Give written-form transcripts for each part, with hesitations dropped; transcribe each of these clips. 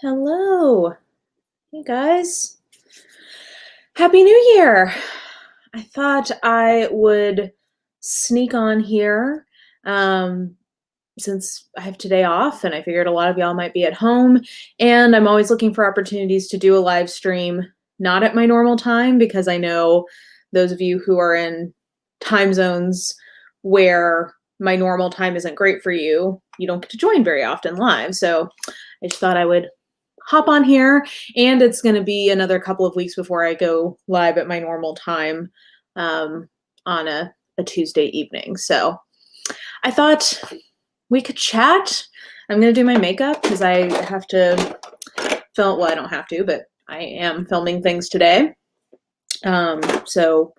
Hello. Hey guys. Happy New Year. I thought I would sneak on here um, since I have today off, and I figured a lot of y'all might be at home. And I'm always looking for opportunities to do a live stream, not at my normal time, because I know those of you who are in time zones where my normal time isn't great for you, you don't get to join very often live. So I just thought I would hop on here, and it's going to be another couple of weeks before I go live at my normal time on a Tuesday evening. So I thought we could chat. I'm going to do my makeup because I have to film. Well, I don't have to, but I am filming things today. So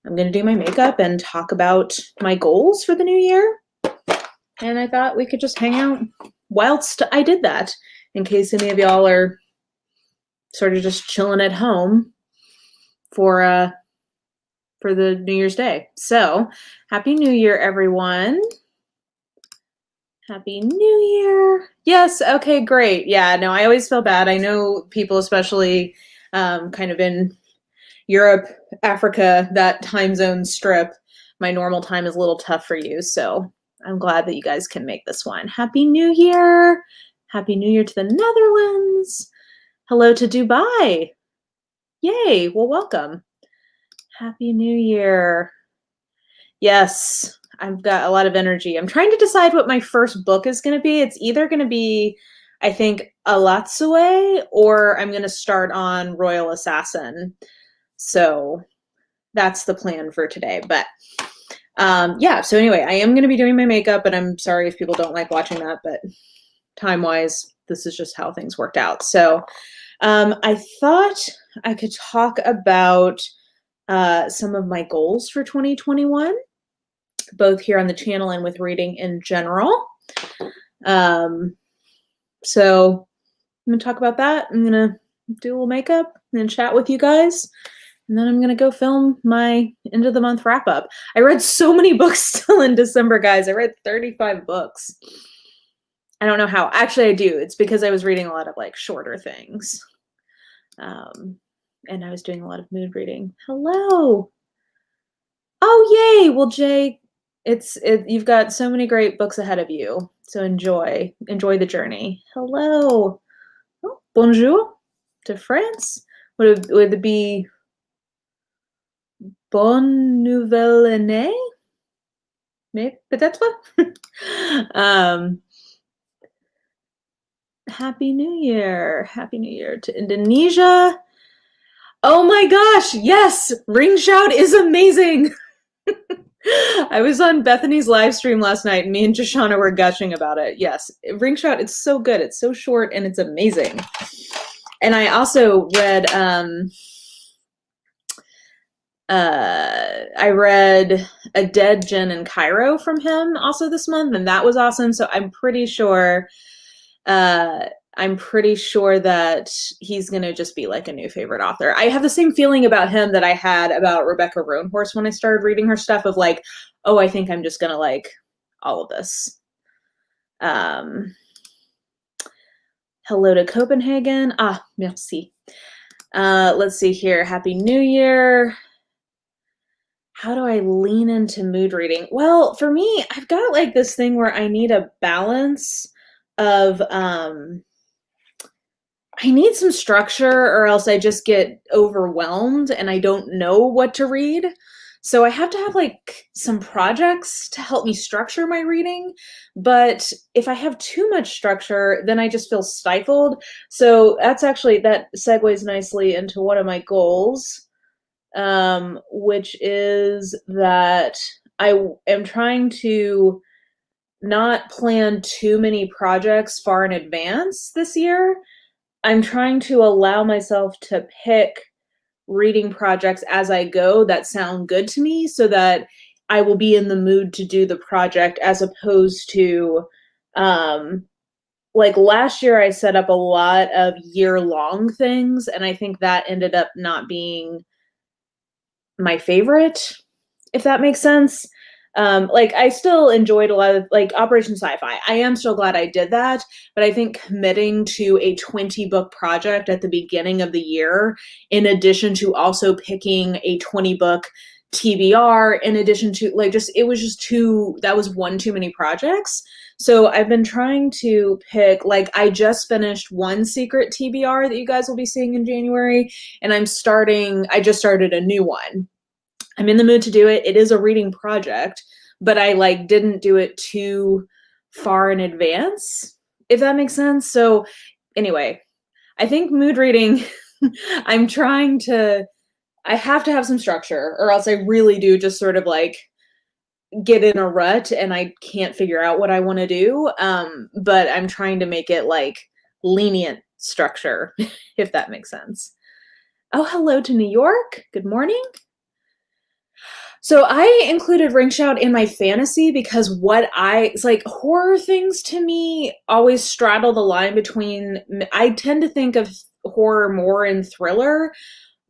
I'm going to do my makeup and talk about my goals for the new year. And I thought we could just hang out whilst I did that, in case any of y'all are sort of just chilling at home for the New Year's Day. So, Happy New Year, everyone. Happy New Year. Yes, okay, great. Yeah, no, I always feel bad. I know people, especially kind of in Europe, Africa, that time zone strip, my normal time is a little tough for you. So I'm glad that you guys can make this one. Happy New Year. Happy New Year to the Netherlands. Hello to Dubai. Yay, well, welcome. Happy New Year. Yes, I've got a lot of energy. I'm trying to decide what my first book is going to be. It's either going to be, I think, Alatsue, or I'm going to start on Royal Assassin. So that's the plan for today. But yeah, so anyway, I am going to be doing my makeup, and I'm sorry if people don't like watching that, but time-wise, this is just how things worked out. So I thought I could talk about some of my goals for 2021, both here on the channel and with reading in general. So I'm going to talk about that. I'm going to do a little makeup and chat with you guys. And then I'm going to go film my end of the month wrap up. I read so many books still in December, guys. I read 35 books. I don't know how. Actually, I do. It's because I was reading a lot of like shorter things. And I was doing a lot of mood reading. Hello. Oh, yay. Well, Jay, you've got so many great books ahead of you. So enjoy the journey. Hello. Oh, bonjour to France. Would it be bonne nouvelle année? Maybe, peut-être. Happy New Year. Happy New Year to Indonesia. Oh my gosh, yes, Ring Shout is amazing. I was on Bethany's live stream last night, and me and Joshana were gushing about it. Yes, Ring Shout, it's so good. It's so short, and it's amazing. And I also read, I read A Dead Jen in Cairo from him also this month, and that was awesome. So I'm pretty sure that he's going to just be like a new favorite author. I have the same feeling about him that I had about Rebecca Roanhorse when I started reading her stuff, of like, oh, I think I'm just going to like all of this. Hello to Copenhagen. Ah, merci. Let's see here. Happy New Year. How do I lean into mood reading? Well, for me, I've got like this thing where I need a balance of, I need some structure, or else I just get overwhelmed and I don't know what to read. So I have to have like some projects to help me structure my reading. But if I have too much structure, then I just feel stifled. So that segues nicely into one of my goals, which is that I am trying to not plan too many projects far in advance this year. I'm trying to allow myself to pick reading projects as I go that sound good to me, so that I will be in the mood to do the project, as opposed to, like last year I set up a lot of year-long things, and I think that ended up not being my favorite, if that makes sense. Like I still enjoyed a lot of like Operation Sci-Fi. I am so glad I did that, but I think committing to a 20 book project at the beginning of the year, in addition to also picking a 20 book TBR, in addition to like just, it was just that was one too many projects. So I've been trying to pick, like I just finished one secret TBR that you guys will be seeing in January, and I just started a new one. I'm in the mood to do it. It is a reading project, but I like didn't do it too far in advance, if that makes sense. So anyway, I think mood reading, I'm trying to, I have to have some structure or else I really do just sort of like get in a rut and I can't figure out what I want to do. But I'm trying to make it like lenient structure, if that makes sense. Oh, hello to New York. Good morning. So I included Ring Shout in my fantasy because it's like horror things to me always straddle the line between, I tend to think of horror more in thriller,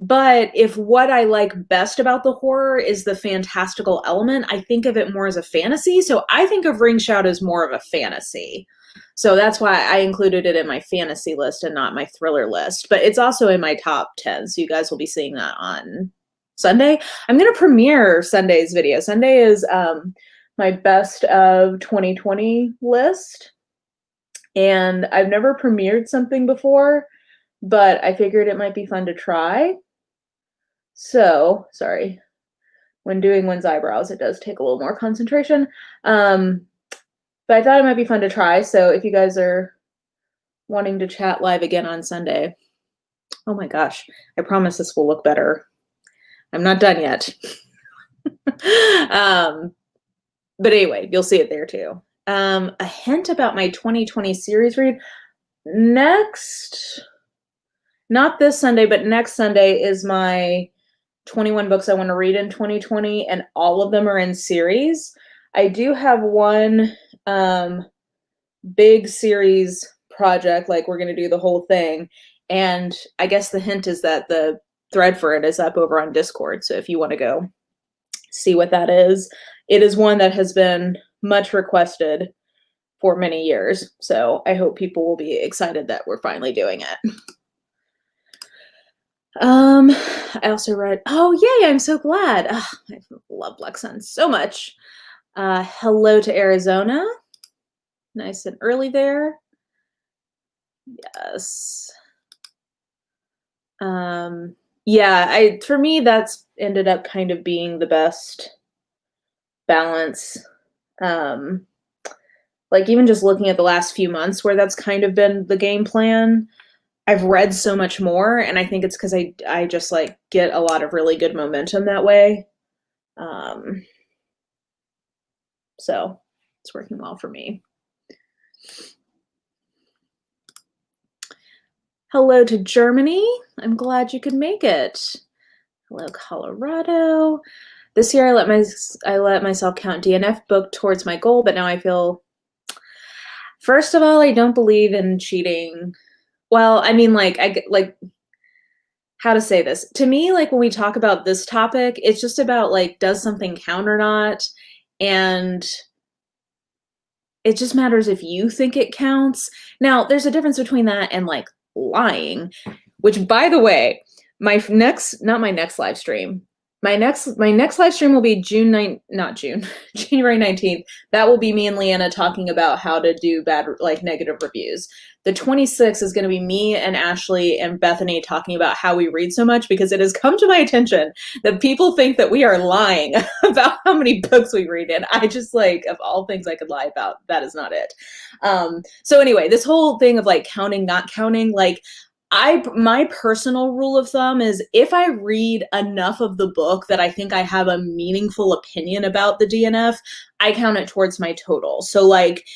but if what I like best about the horror is the fantastical element, I think of it more as a fantasy. So I think of Ring Shout as more of a fantasy. So that's why I included it in my fantasy list and not my thriller list, but it's also in my top 10. So you guys will be seeing that on Sunday. I'm going to premiere Sunday's video. Sunday is my best of 2020 list. And I've never premiered something before, but I figured it might be fun to try. So, sorry, when doing one's eyebrows, it does take a little more concentration. But I thought it might be fun to try. So if you guys are wanting to chat live again on Sunday, oh my gosh, I promise this will look better. I'm not done yet. But anyway, you'll see it there too. A hint about my 2020 series read. Next, not this Sunday, but next Sunday is my 21 books I want to read in 2020, and all of them are in series. I do have one big series project, like we're going to do the whole thing. And I guess the hint is that the thread for it is up over on Discord. So if you want to go see what that is, it is one that has been much requested for many years. So I hope people will be excited that we're finally doing it. I also read, oh yay, I'm so glad. I love Black Sun so much. Hello to Arizona. Nice and early there. Yes. Yeah, for me, that's ended up kind of being the best balance. Like even just looking at the last few months where that's kind of been the game plan, I've read so much more, and I think it's because I just like get a lot of really good momentum that way. So it's working well for me. Hello to Germany. I'm glad you could make it. Hello, Colorado. This year I let myself count DNF book towards my goal, but now I feel, first of all, I don't believe in cheating. Well, I mean, like, how to say this? To me, like when we talk about this topic, it's just about like, does something count or not? And it just matters if you think it counts. Now, there's a difference between that and like lying, which by the way, my next live stream will be January 19th. That will be me and Leanna talking about how to do bad, like negative reviews. The 26th is going to be me and Ashley and Bethany talking about how we read so much, because it has come to my attention that people think that we are lying about how many books we read. And I just like, of all things I could lie about, that is not it. So anyway, this whole thing of like counting, not counting, like my personal rule of thumb is if I read enough of the book that I think I have a meaningful opinion about the DNF, I count it towards my total. So like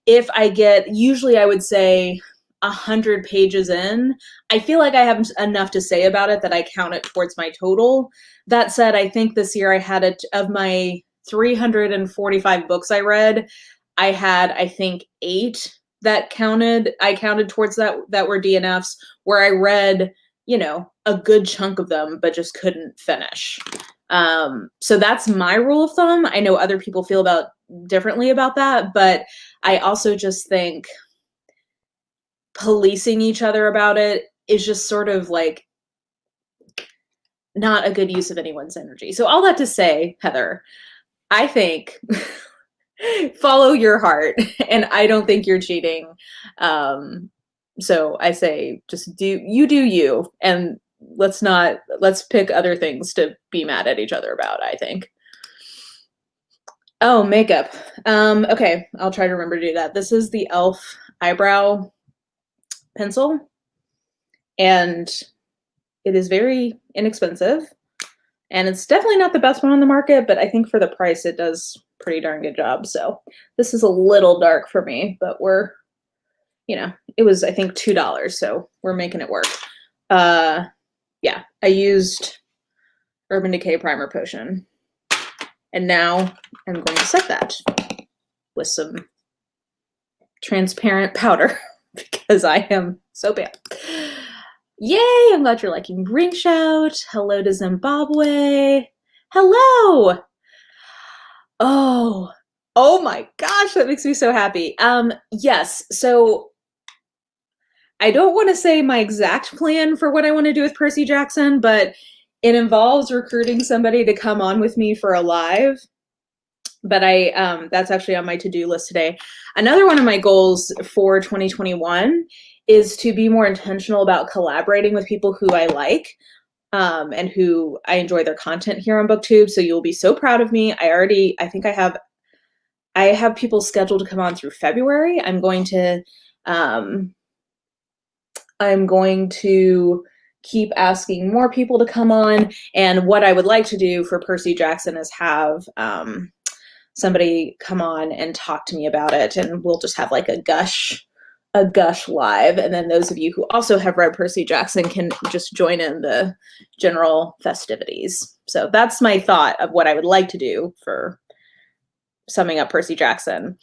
if I get, usually I would say 100 pages in, I feel like I have enough to say about it that I count it towards my total. That said, I think this year I had of my 345 books I read, I had, I think 8 that I counted towards that were DNFs, where I read, you know, a good chunk of them, but just couldn't finish. So that's my rule of thumb. I know other people feel differently about that, but I also just think policing each other about it is just sort of like not a good use of anyone's energy. So all that to say, Heather, I think follow your heart, and I don't think you're cheating. So I say just do you, and let's pick other things to be mad at each other about, I think. Oh, makeup. Okay, I'll try to remember to do that. This is the e.l.f. eyebrow pencil, and it is very inexpensive, and it's definitely not the best one on the market, but I think for the price it does pretty darn good job. So this is a little dark for me, but it was, I think, $2, so we're making it work. Yeah, I used Urban Decay Primer Potion, and now I'm going to set that with some transparent powder because I am so bad. Yay, I'm glad you're liking Ring Shout. Hello to Zimbabwe. Hello. Oh my gosh, that makes me so happy. Yes, so I don't want to say my exact plan for what I want to do with Percy Jackson, but it involves recruiting somebody to come on with me for a live. But that's actually on my to-do list today. Another one of my goals for 2021 is to be more intentional about collaborating with people who I like, and who I enjoy their content here on BookTube. So you'll be so proud of me. I think I have people scheduled to come on through February. I'm going to keep asking more people to come on. And what I would like to do for Percy Jackson is have somebody come on and talk to me about it, and we'll just have like a gush live. And then those of you who also have read Percy Jackson can just join in the general festivities. So that's my thought of what I would like to do for summing up Percy Jackson.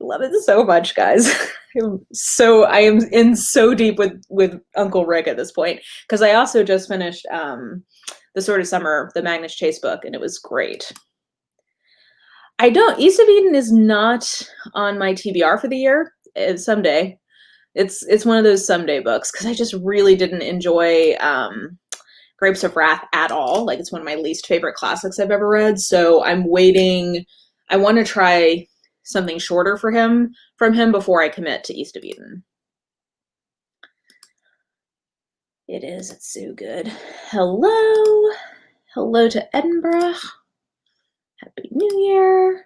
I love it so much, guys. I am in so deep with Uncle Rick at this point, because I also just finished The Sword of Summer, the Magnus Chase book, and it was great. East of Eden is not on my TBR for the year. Someday. It's one of those someday books, because I just really didn't enjoy Grapes of Wrath at all. Like, it's one of my least favorite classics I've ever read. So I'm waiting. I want to try something shorter from him before I commit to East of Eden. It is. It's so good. Hello. Hello to Edinburgh. Happy New Year.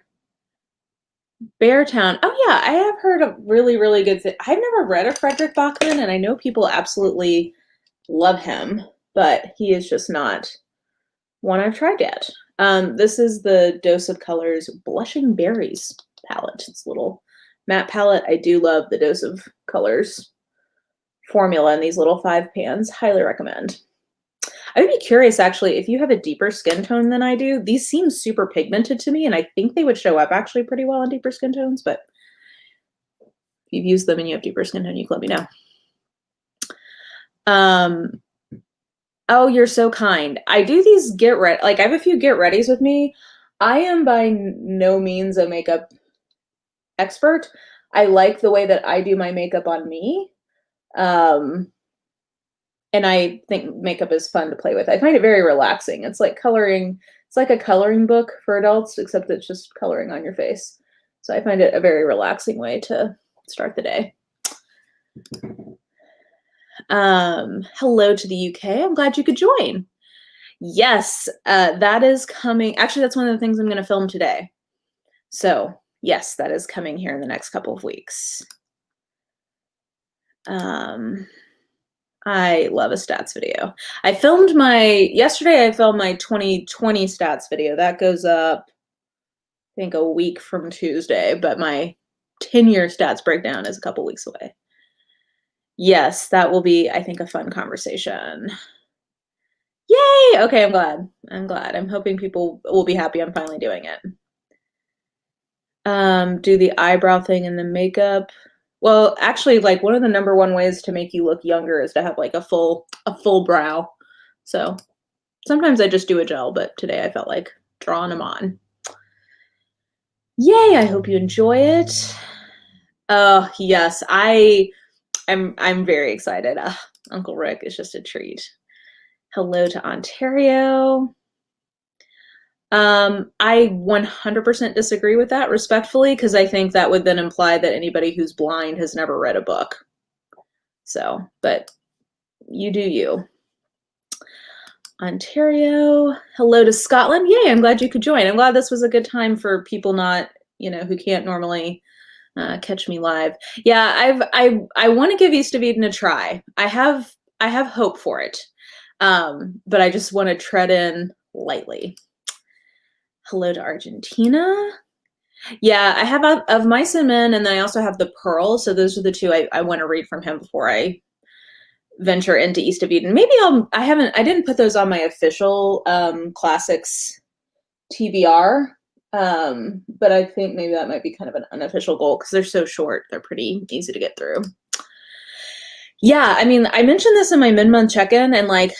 Beartown. Oh yeah, I have heard a really, really good thing. I've never read a Frederick Bachman, and I know people absolutely love him, but he is just not one I've tried yet. This is the Dose of Colors Blushing Berries palette. It's a little matte palette. I do love the Dose of Colors formula in these little 5 pans. Highly recommend. I would be curious, actually, if you have a deeper skin tone than I do. These seem super pigmented to me, and I think they would show up actually pretty well on deeper skin tones, but if you've used them and you have deeper skin tone, you can let me know. Oh, you're so kind. I do these get ready, like I have a few get readies with me. I am by no means a makeup expert. I like the way that I do my makeup on me. And I think makeup is fun to play with. I find it very relaxing. It's like coloring. It's like a coloring book for adults, except it's just coloring on your face. So I find it a very relaxing way to start the day. Hello to the UK. I'm glad you could join. Yes, that is coming. Actually, that's one of the things I'm going to film today. So yes, that is coming here in the next couple of weeks. I love a stats video. Yesterday I filmed my 2020 stats video. That goes up, I think, a week from Tuesday, but my 10-year stats breakdown is a couple weeks away. Yes, that will be, I think, a fun conversation. Yay! Okay, I'm glad. I'm hoping people will be happy I'm finally doing it. Do the eyebrow thing and the makeup. Well, actually, like, one of the #1 ways to make you look younger is to have like a full brow. So Sometimes I just do a gel, but today I felt like drawing them on. Yay, I hope you enjoy it. Yes, I'm very excited. Uncle Rick is just a treat. Hello to Ontario. I 100% disagree with that respectfully, because I think that would then imply that anybody who's blind has never read a book. So, but you do you. Ontario. Hello to Scotland. Yay, I'm glad you could join. I'm glad this was a good time for people not, who can't normally catch me live. Yeah, I want to give East of Eden a try. I have hope for it. But I just want to tread in lightly. Hello to Argentina. Yeah, I have Of Mice and Men, and then I also have The Pearl. So those are the two I want to read from him before I venture into East of Eden. Maybe I didn't put those on my official classics TBR, but I think maybe that might be kind of an unofficial goal because they're so short. They're pretty easy to get through. Yeah, I mean, I mentioned this in my mid-month check-in, and like,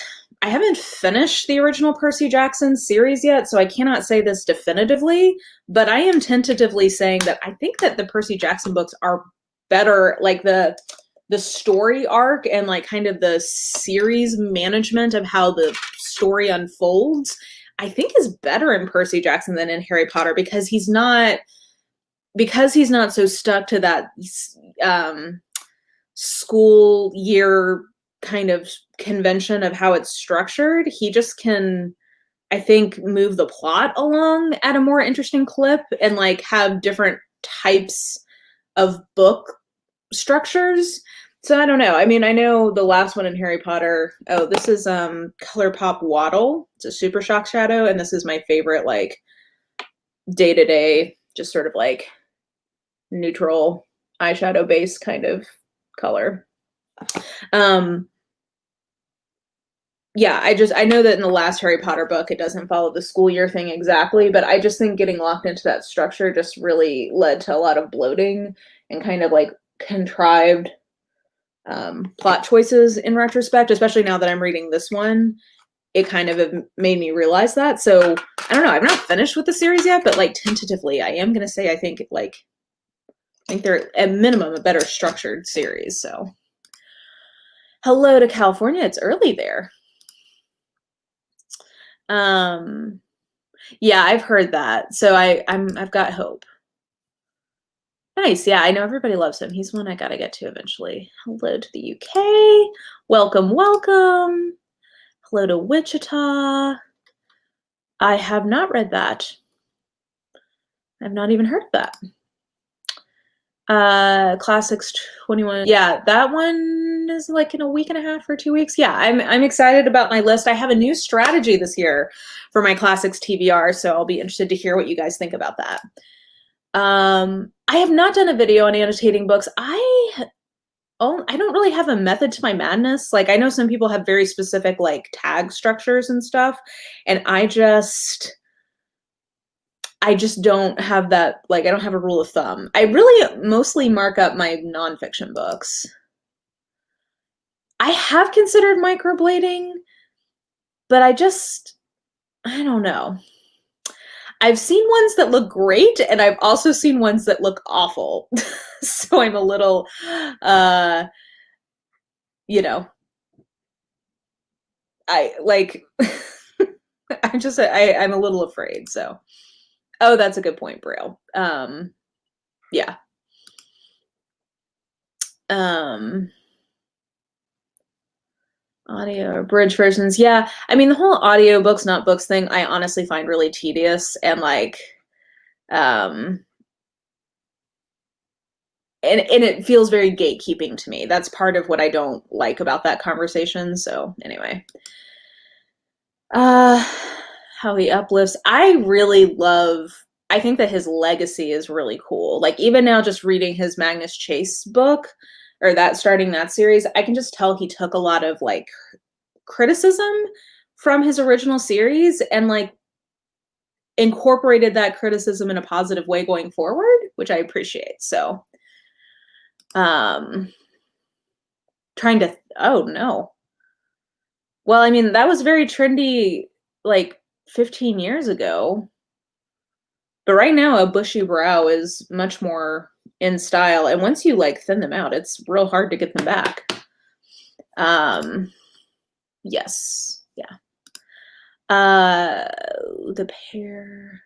I haven't finished the original Percy Jackson series yet, so I cannot say this definitively, but I am tentatively saying that I think that the Percy Jackson books are better, like the story arc and like kind of the series management of how the story unfolds, I think is better in Percy Jackson than in Harry Potter because he's not so stuck to that school year kind of convention of how it's structured. He just can, I think, move the plot along at a more interesting clip and like have different types of book structures. So I don't know. I mean, I know the last one in Harry Potter. Oh, this is ColourPop Waddle. It's a Super Shock Shadow, and this is my favorite, like, day-to-day, just sort of like neutral eyeshadow base kind of color. Yeah, I know that in the last Harry Potter book, it doesn't follow the school year thing exactly, but I just think getting locked into that structure just really led to a lot of bloating and kind of like contrived plot choices in retrospect, especially now that I'm reading this one. It kind of made me realize that. So I don't know. I'm not finished with the series yet, but like tentatively, I am going to say I think they're at minimum a better structured series. So hello to California. It's early there. Yeah, I've heard that. So I've got hope. Nice. Yeah, I know everybody loves him. He's one I gotta get to eventually. Hello to the UK. Welcome, welcome. Hello to Wichita. I have not read that. I've not even heard of that. Classics 21. Yeah, that one is like in a week and a half or 2 weeks. Yeah, I'm excited about my list. I have a new strategy this year for my Classics TBR, so I'll be interested to hear what you guys think about that. I have not done a video on annotating books. I don't really have a method to my madness. Like, I know some people have very specific like tag structures and stuff, and I just don't have that. Like, I don't have a rule of thumb. I really mostly mark up my nonfiction books. I have considered microblading, but I don't know. I've seen ones that look great, and I've also seen ones that look awful. So I'm a little, I like, I'm a little afraid. So, oh, that's a good point, Braille. Yeah. Audio or bridge versions. Yeah. I mean, the whole audio books, not books thing, I honestly find really tedious and like, and it feels very gatekeeping to me. That's part of what I don't like about that conversation. So anyway, how he uplifts. I think that his legacy is really cool. Like, even now, just reading his Magnus Chase book or starting that series, I can just tell he took a lot of like criticism from his original series and like incorporated that criticism in a positive way going forward, which I appreciate. So, oh no. Well, I mean, that was very trendy like 15 years ago. But right now, a bushy brow is much more in style. And once you like thin them out, it's real hard to get them back. Yes. Yeah. The Pair.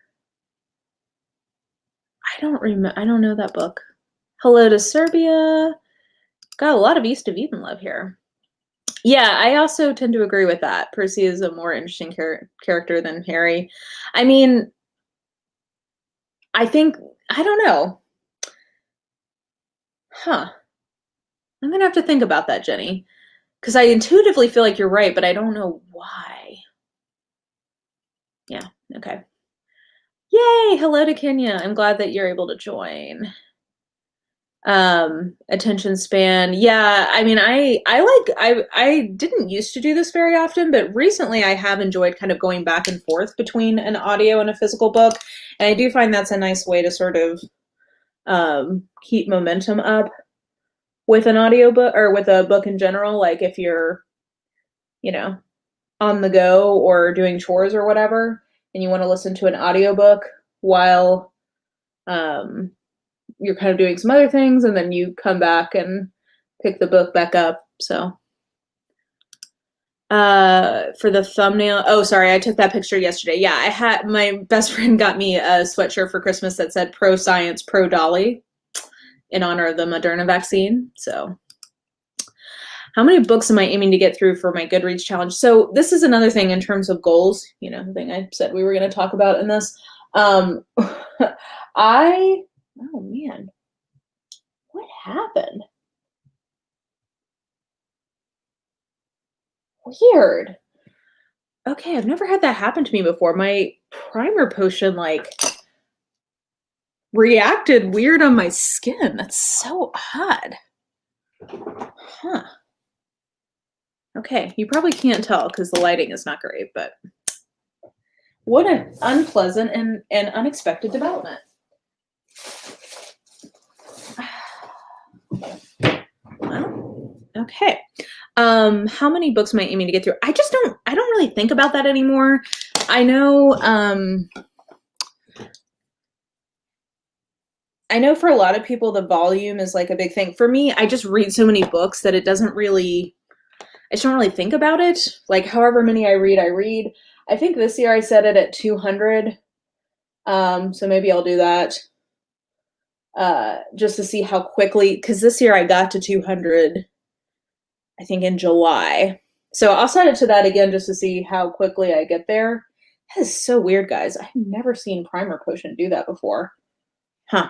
I don't know that book. Hello to Serbia. Got a lot of East of Eden love here. Yeah, I also tend to agree with that. Percy is a more interesting character than Harry. I mean, I don't know. Huh. I'm gonna have to think about that, Jenny. Because I intuitively feel like you're right, but I don't know why. Yeah, okay. Yay, hello to Kenya. I'm glad that you're able to join. Attention span. Yeah, I mean, I didn't used to do this very often, but recently I have enjoyed kind of going back and forth between an audio and a physical book. And I do find that's a nice way to sort of keep momentum up with an audiobook or with a book in general. Like if you're, on the go or doing chores or whatever, and you want to listen to an audiobook while you're kind of doing some other things, and then you come back and pick the book back up. So for the thumbnail, oh sorry, I took that picture yesterday. Yeah, I had my best friend got me a sweatshirt for Christmas that said pro science, pro Dolly in honor of the Moderna vaccine. So how many books am I aiming to get through for my Goodreads challenge? So this is another thing in terms of goals, the thing I said we were going to talk about in this. Oh man, what happened? Weird. Okay, I've never had that happen to me before. My primer potion reacted weird on my skin. That's so odd. Huh. Okay, you probably can't tell because the lighting is not great, but what an unpleasant and unexpected development. Well, okay. How many books am I aiming to get through? I don't really think about that anymore. I know for a lot of people the volume is like a big thing. For me, I just read so many books that I just don't really think about it. Like however many I read. I think this year I set it at 200. So maybe I'll do that. Just to see how quickly, because this year I got to 200, I think in July. So I'll set it to that again just to see how quickly I get there. That is so weird, guys. I've never seen Primer Potion do that before. Huh.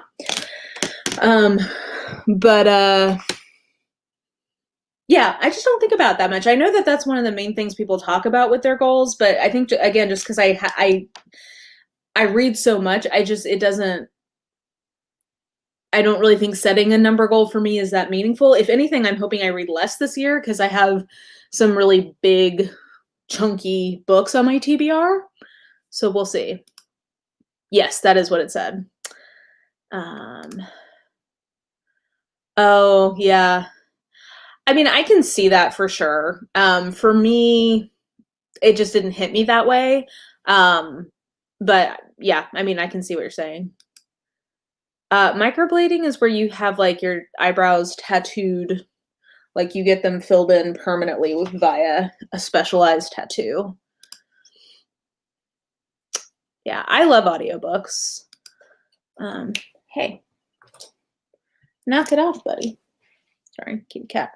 Yeah, I just don't think about it that much. I know that that's one of the main things people talk about with their goals, but I think, again, just because I read so much, I don't really think setting a number goal for me is that meaningful. If anything, I'm hoping I read less this year because I have some really big, chunky books on my TBR. So we'll see. Yes, that is what it said. Oh, yeah. I mean, I can see that for sure. For me, it just didn't hit me that way. But yeah, I mean, I can see what you're saying. Microblading is where you have like your eyebrows tattooed, like you get them filled in permanently via a specialized tattoo. Yeah, I love audiobooks. Hey, knock it off, buddy. Sorry, kitty cat.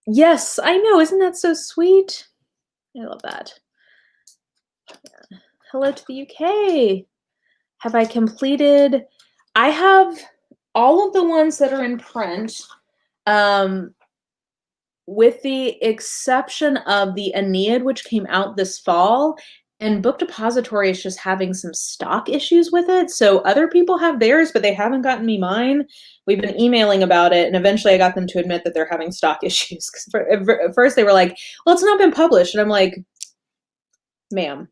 Yes, I know. Isn't that so sweet? I love that. Yeah. Hello to the UK. Have I completed? I have all of the ones that are in print, with the exception of the Aeneid, which came out this fall. And Book Depository is just having some stock issues with it. So other people have theirs, but they haven't gotten me mine. We've been emailing about it, and eventually I got them to admit that they're having stock issues. Because at first they were like, well, it's not been published. And I'm like, ma'am,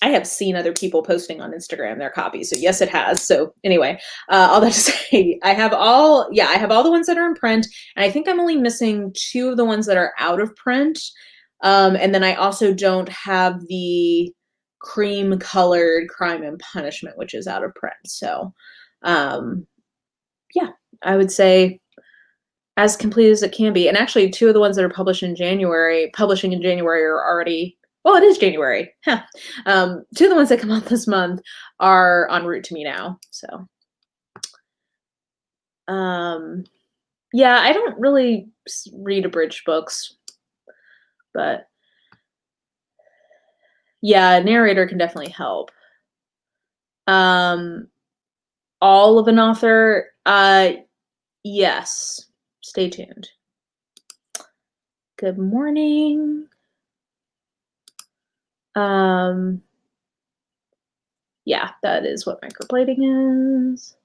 I have seen other people posting on Instagram their copies. So yes, it has. So anyway, all that to say, I have all the ones that are in print. And I think I'm only missing 2 of the ones that are out of print. And then I also don't have the cream colored Crime and Punishment, which is out of print. So, yeah, I would say as complete as it can be. And actually, two of the ones that are publishing in January are already, well, it is January. Huh. Two of the ones that come out this month are en route to me now. So, yeah, I don't really read abridged books, but yeah, a narrator can definitely help. All of an author, yes. Stay tuned. Good morning. Yeah, that is what microblading is.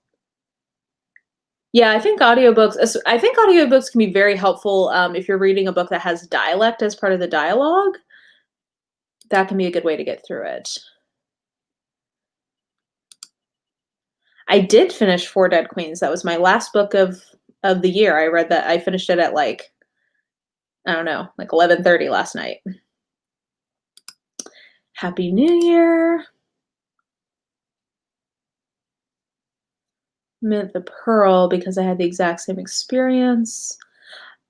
Yeah, I think audiobooks can be very helpful if you're reading a book that has dialect as part of the dialogue. That can be a good way to get through it. I did finish Four Dead Queens. That was my last book of the year. I read that. I finished it at like, I don't know, like 11:30 last night. Happy New Year. Mint the Pearl because I had the exact same experience.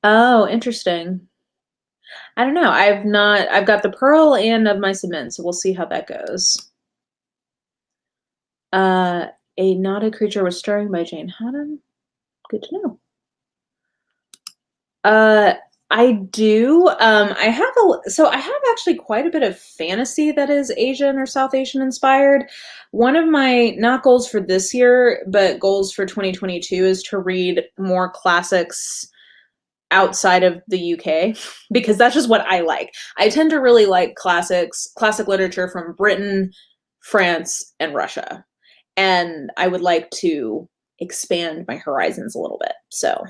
Oh, interesting. I don't know. I've got the Pearl and Of Mice and Men, so we'll see how that goes. A Knotted Creature was Stirring by Jane Haddon. Good to know. I do. I have actually quite a bit of fantasy that is Asian or South Asian inspired. One of my, not goals for this year, but goals for 2022 is to read more classics outside of the UK because that's just what I like. I tend to really like classic literature from Britain, France, and Russia. And I would like to expand my horizons a little bit. So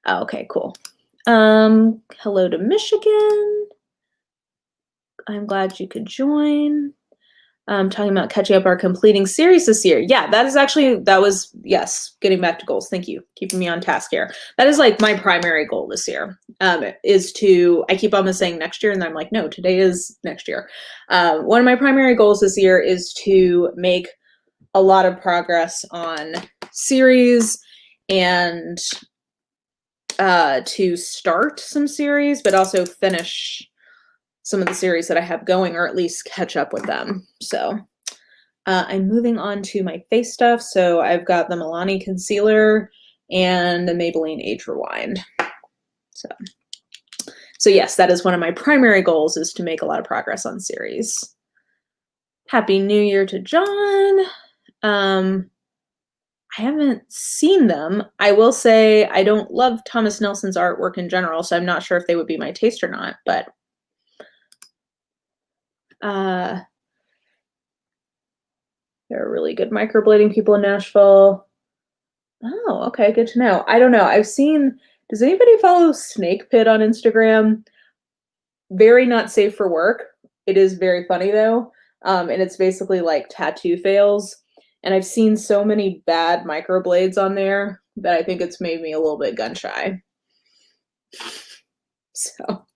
okay, cool. Hello to Michigan. I'm glad you could join. Talking about catching up our completing series this year. Yeah, yes, getting back to goals. Thank you. Keeping me on task here. That is like my primary goal this year, is to, I keep on saying next year and I'm like, no, today is next year. One of my primary goals this year is to make a lot of progress on series and to start some series, but also finish some of the series that I have going, or at least catch up with them. So I'm moving on to my face stuff. So I've got the Milani Concealer and the Maybelline Age Rewind. So yes, that is one of my primary goals, is to make a lot of progress on series. Happy New Year to John. I haven't seen them. I will say I don't love Thomas Nelson's artwork in general, so I'm not sure if they would be my taste or not, but there are really good microblading people in Nashville. Oh, okay, good to know. I don't know. Does anybody follow Snake Pit on Instagram? Very not safe for work. It is very funny though. And it's basically like tattoo fails. And I've seen so many bad microblades on there that I think it's made me a little bit gun shy. So,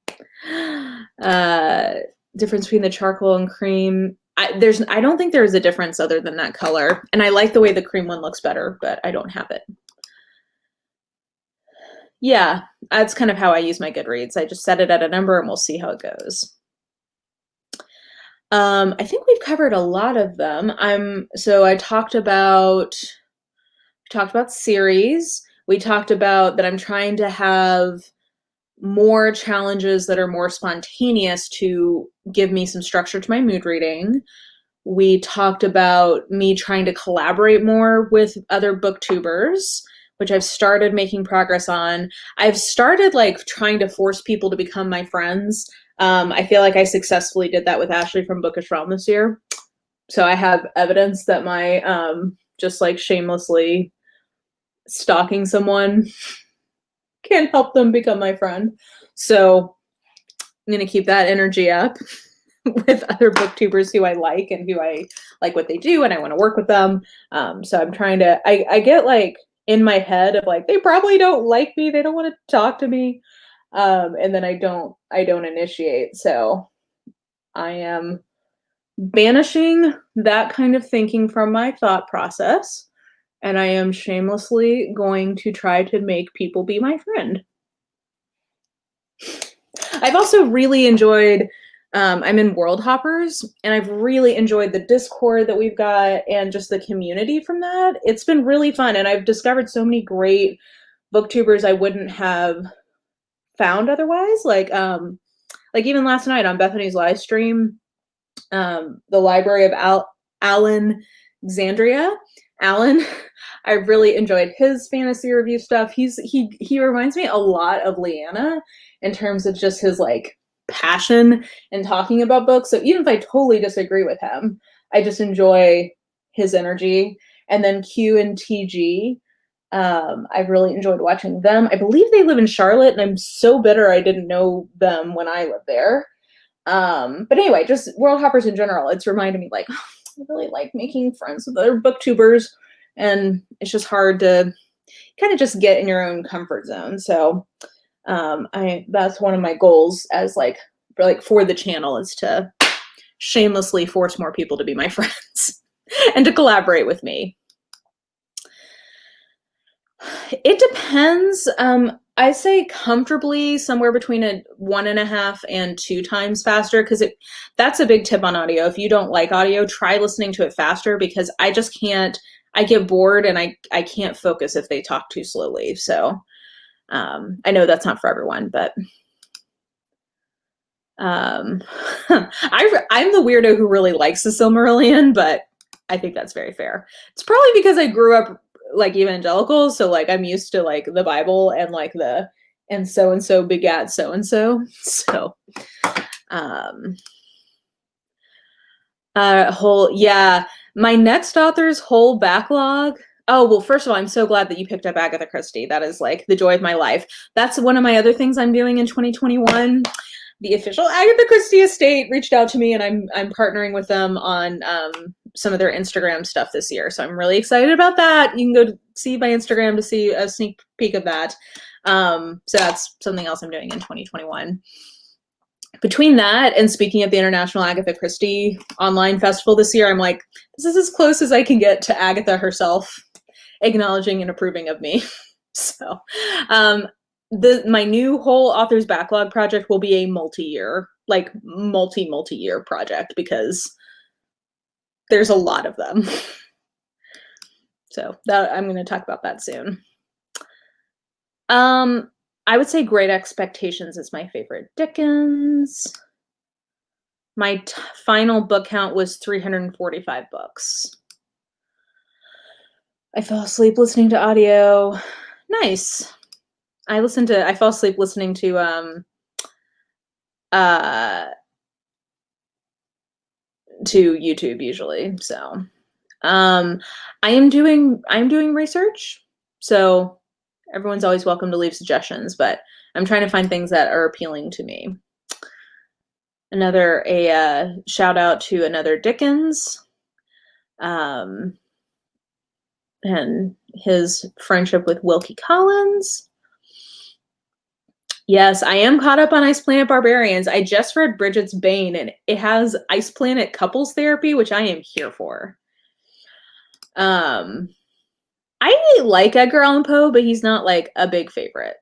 difference between the charcoal and cream. I don't think there is a difference other than that color. And I like the way the cream one looks better, but I don't have it. Yeah, that's kind of how I use my Goodreads. I just set it at a number and we'll see how it goes. I think we've covered a lot of them. I talked about series. We talked about that I'm trying to have more challenges that are more spontaneous to give me some structure to my mood reading. We talked about me trying to collaborate more with other booktubers, which I've started making progress on. I've started like trying to force people to become my friends. I feel like I successfully did that with Ashley from Bookish Realm this year. So I have evidence that my just like shamelessly stalking someone can help them become my friend. So I'm going to keep that energy up with other booktubers who I like and who I like what they do and I want to work with them. So I'm trying to, I get like in my head of like, they probably don't like me. They don't want to talk to me. And then I don't initiate. So I am banishing that kind of thinking from my thought process, and I am shamelessly going to try to make people be my friend. I've also really enjoyed, I'm in World Hoppers, and I've really enjoyed the Discord that we've got and just the community from that. It's been really fun, and I've discovered so many great booktubers I wouldn't have found otherwise. Like even last night on Bethany's live stream, the Library of Alan Xandria. Alan, I really enjoyed his fantasy review stuff. He reminds me a lot of Leanna in terms of just his like passion and talking about books. So even if I totally disagree with him, I just enjoy his energy. And then Q and TG, I've really enjoyed watching them. I believe they live in Charlotte, and I'm so bitter I didn't know them when I lived there. But anyway, just World Hoppers in general, it's reminded me like, I really like making friends with other booktubers, and it's just hard to kind of just get in your own comfort zone. So that's one of my goals as like for the channel, is to shamelessly force more people to be my friends and to collaborate with me. It depends. I say comfortably somewhere between a 1.5 and 2 times faster, because that's a big tip on audio. If you don't like audio, try listening to it faster, because I just can't, I get bored and I can't focus if they talk too slowly. So I know that's not for everyone, but I'm the weirdo who really likes the Silmarillion, but I think that's very fair. It's probably because I grew up like evangelical, so like I'm used to like the Bible and like the and so begat so and so. So my next author's whole backlog. Oh, well, first of all, I'm so glad that you picked up Agatha Christie. That is like the joy of my life. That's one of my other things I'm doing in 2021. The official Agatha Christie estate reached out to me, and I'm partnering with them on some of their Instagram stuff this year. So I'm really excited about that. You can go see my Instagram to see a sneak peek of that. So that's something else I'm doing in 2021. Between that and speaking at the International Agatha Christie Online Festival this year, I'm like, this is as close as I can get to Agatha herself acknowledging and approving of me. So my new whole author's backlog project will be a multi-year, like multi-year project, because there's a lot of them. So that I'm going to talk about that soon. I would say Great Expectations is my favorite Dickens. My final book count was 345 books. I fell asleep listening to audio. Nice. I fell asleep listening to YouTube usually. So I'm doing research. So everyone's always welcome to leave suggestions, but I'm trying to find things that are appealing to me. A shout out to another Dickens, and his friendship with Wilkie Collins. Yes, I am caught up on Ice Planet Barbarians. I just read Bridget's Bane, and it has Ice Planet couples therapy, which I am here for. I like Edgar Allan Poe, but he's not like a big favorite.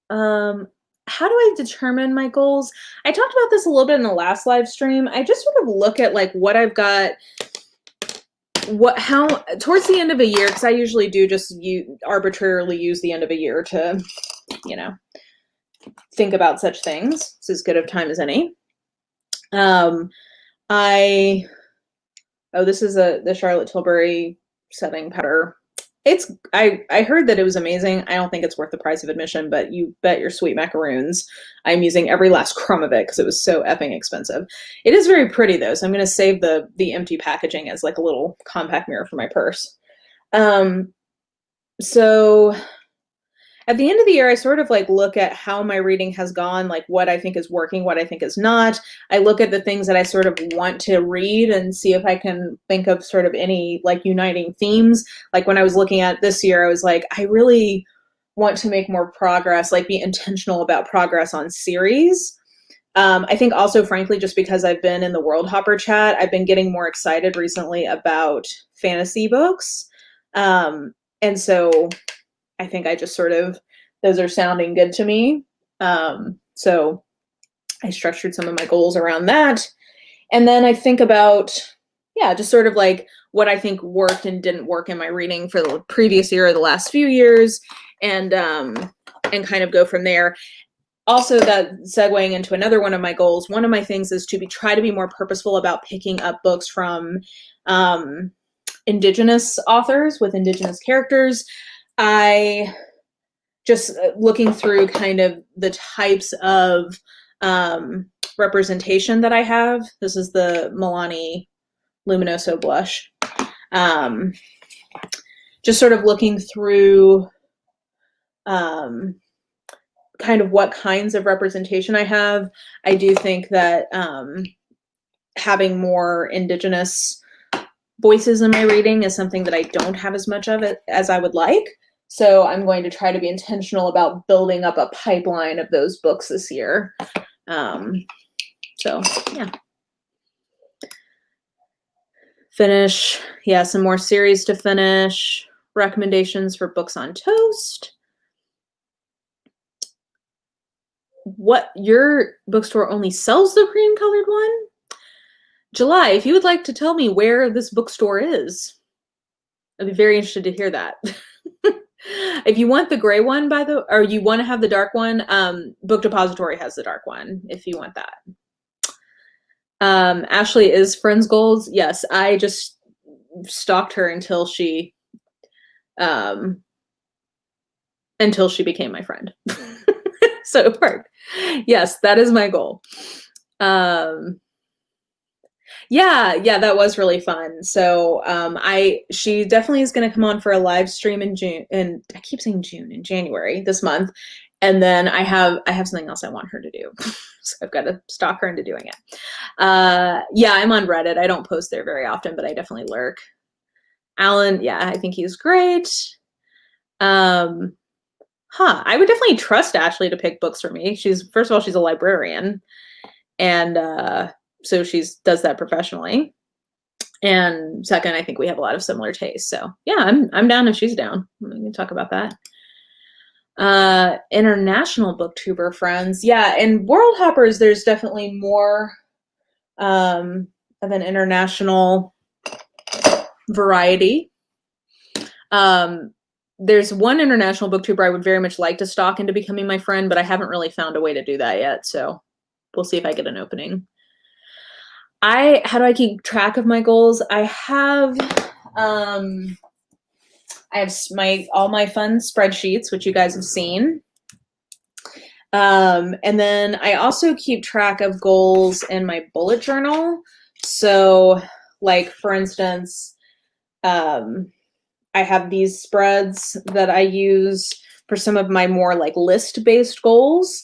How do I determine my goals? I talked about this a little bit in the last live stream. I just sort of look at like what I've got, how towards the end of a year, because I usually do just arbitrarily use the end of a year to, think about such things. It's as good of time as any. This is the Charlotte Tilbury setting powder. I heard that it was amazing. I don't think it's worth the price of admission, but you bet your sweet macaroons I'm using every last crumb of it because it was so effing expensive. It is very pretty though, so I'm going to save the empty packaging as like a little compact mirror for my purse. So at the end of the year, I sort of like look at how my reading has gone, like what I think is working, what I think is not. I look at the things that I sort of want to read and see if I can think of sort of any like uniting themes. Like when I was looking at this year, I was like, I really want to make more progress, like be intentional about progress on series. I think also, frankly, just because I've been in the World Hopper chat, I've been getting more excited recently about fantasy books. And so I think I just sort of, those are sounding good to me. So I structured some of my goals around that. And then I think about, yeah, just sort of like what I think worked and didn't work in my reading for the previous year or the last few years, and kind of go from there. Also, that segueing into another one of my goals, one of my things is to try to be more purposeful about picking up books from Indigenous authors with Indigenous characters. I just looking through kind of the types of representation that I have. This is the Milani Luminoso blush. Just sort of looking through kind of what kinds of representation I have. I do think that having more Indigenous voices in my reading is something that I don't have as much of it as I would like. So I'm going to try to be intentional about building up a pipeline of those books this year. So yeah. Finish, yeah, some more series to finish. Recommendations for books on toast. What, your bookstore only sells the cream colored one? July, if you would like to tell me where this bookstore is, I'd be very interested to hear that. If you want the gray one, or you want to have the dark one, Book Depository has the dark one if you want that. Ashley is Friends Goals. Yes, I just stalked her until she became my friend. So it worked. Yes, that is my goal. Yeah, that was really fun. So she definitely is going to come on for a live stream in June, and I keep saying June, in January this month. And then I have something else I want her to do. So I've got to stalk her into doing it. Yeah, I'm on Reddit. I don't post there very often, but I definitely lurk. Alan, yeah, I think he's great. I would definitely trust Ashley to pick books for me. First of all, she's a librarian, and so she does that professionally. And second, I think we have a lot of similar tastes. So yeah, I'm down if she's down. We can talk about that. International booktuber friends. Yeah, in World Hoppers, there's definitely more of an international variety. There's one international booktuber I would very much like to stalk into becoming my friend, but I haven't really found a way to do that yet. So we'll see if I get an opening. How do I keep track of my goals? I have all my fun spreadsheets, which you guys have seen. And then I also keep track of goals in my bullet journal. So like, for instance, I have these spreads that I use for some of my more like list-based goals.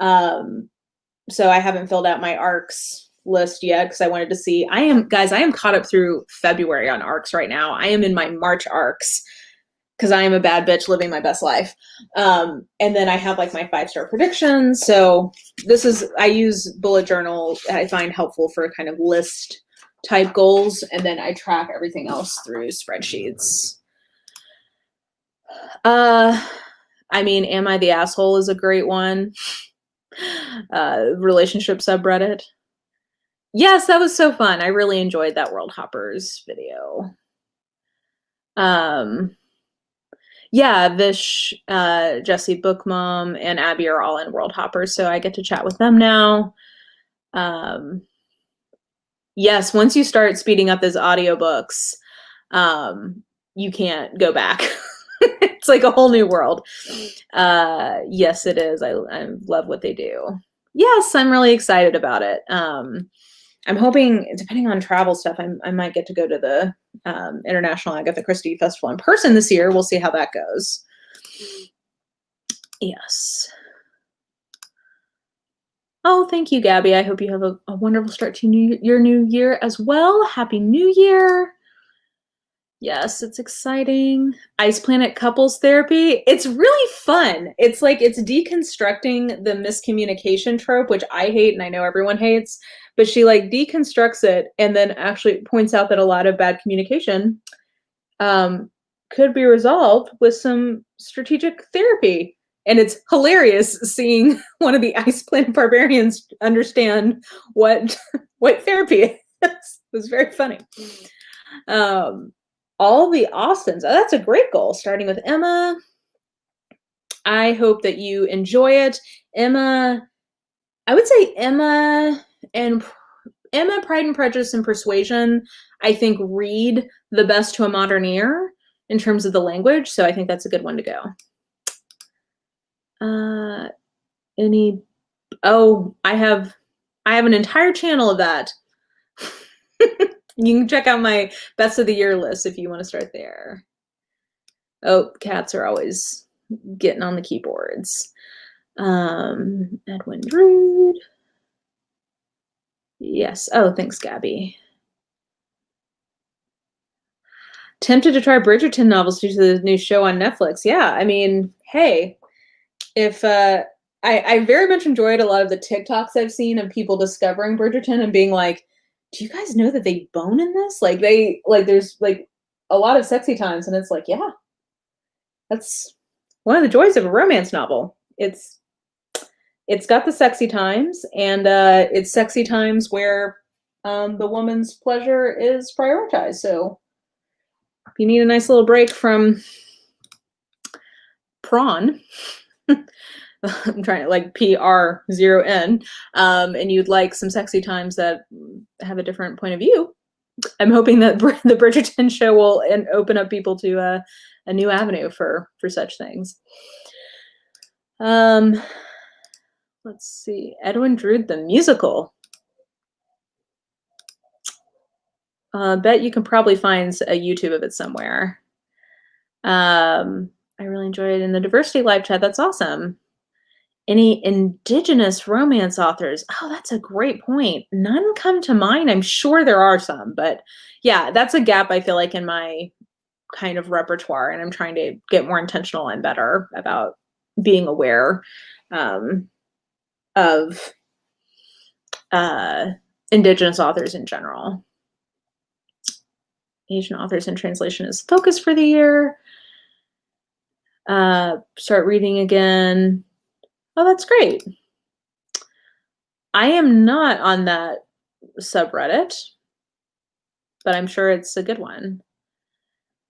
So I haven't filled out my ARCs list yet because I wanted to see. I am caught up through February on ARCs right now. I am in my March ARCs because I am a bad bitch living my best life. And then I have like my 5-star predictions. So I use bullet journal. I find helpful for kind of list type goals. And then I track everything else through spreadsheets. I mean, Am I the Asshole is a great one. Relationship subreddit. Yes, that was so fun. I really enjoyed that World Hoppers video. Yeah, Vish, Jesse Bookmom, and Abby are all in World Hoppers, so I get to chat with them now. Yes, once you start speeding up those audiobooks, you can't go back. It's like a whole new world. Yes, it is. I love what they do. Yes, I'm really excited about it. I'm hoping, depending on travel stuff, I might get to go to the International Agatha Christie Festival in person this year. We'll see how that goes. Yes. Oh, thank you, Gabby. I hope you have a wonderful start to your new year as well. Happy New Year. Yes, it's exciting. Ice Planet couples therapy. It's really fun. It's like it's deconstructing the miscommunication trope, which I hate and I know everyone hates, but she like deconstructs it and then actually points out that a lot of bad communication um, could be resolved with some strategic therapy. And it's hilarious seeing one of the Ice Planet barbarians understand what what therapy is. It was very funny. Um, all the Austins. Oh, that's a great goal. Starting with Emma. I hope that you enjoy it. Emma, I would say and Emma, Pride and Prejudice and Persuasion, I think read the best to a modern ear in terms of the language. So I think that's a good one to go. Any, oh, I have an entire channel of that. You can check out my best of the year list if you want to start there. Oh, cats are always getting on the keyboards. Edwin Drood. Yes. Oh, thanks, Gabby. Tempted to try Bridgerton novels due to the new show on Netflix. Yeah, I mean, hey, if I very much enjoyed a lot of the TikToks I've seen of people discovering Bridgerton and being like, do you guys know that they bone in this? Like there's like a lot of sexy times, and it's like, yeah, that's one of the joys of a romance novel. It's got the sexy times, and it's sexy times where the woman's pleasure is prioritized. So if you need a nice little break from prawn, I'm trying to like PR0N, and you'd like some sexy times that have a different point of view, I'm hoping that the Bridgerton show will open up people to a new avenue for such things. Let's see, Edwin Drood the musical. Bet you can probably find a YouTube of it somewhere. I really enjoyed it in the diversity live chat. That's awesome. Any Indigenous romance authors? Oh, that's a great point. None come to mind. I'm sure there are some, but yeah, that's a gap I feel like in my kind of repertoire, and I'm trying to get more intentional and better about being aware of Indigenous authors in general. Asian authors in translation is focus for the year. Start reading again. Oh, that's great. I am not on that subreddit, but I'm sure it's a good one.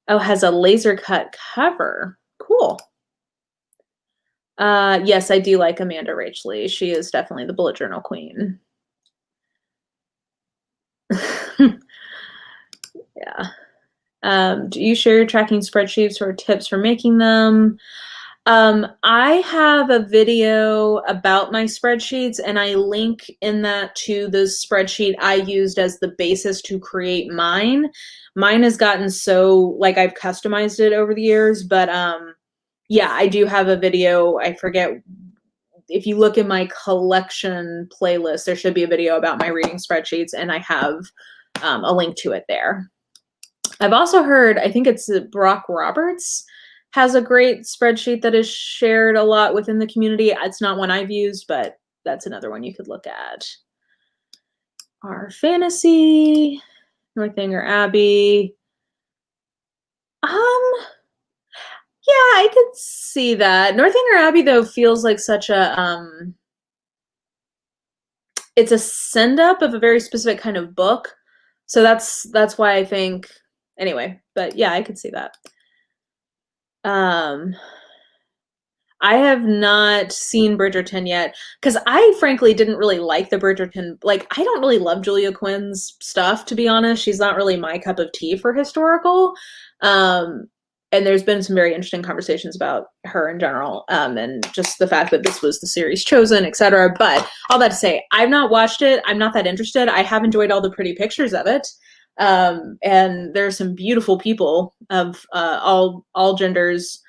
Oh, has a laser cut cover. Cool. Yes, I do like Amanda Rachley. She is definitely the bullet journal queen. Yeah. Do you share your tracking spreadsheets or tips for making them? I have a video about my spreadsheets, and I link in that to the spreadsheet I used as the basis to create mine. Mine has gotten so, like, I've customized it over the years, but yeah, I do have a video. I forget, if you look in my collection playlist, there should be a video about my reading spreadsheets, and I have a link to it there. I've also heard, I think it's Brock Roberts has a great spreadsheet that is shared a lot within the community. It's not one I've used, but that's another one you could look at. Our fantasy, Northanger Abbey. Yeah, I could see that. Northanger Abbey, though, feels like such a it's a send up of a very specific kind of book. So that's why I think, anyway, but yeah, I could see that. I have not seen Bridgerton yet, because I frankly didn't really like the Bridgerton. Like, I don't really love Julia Quinn's stuff, to be honest. She's not really my cup of tea for historical. And there's been some very interesting conversations about her in general, and just the fact that this was the series chosen, etc. But all that to say, I've not watched it. I'm not that interested. I have enjoyed all the pretty pictures of it. And there's some beautiful people of all genders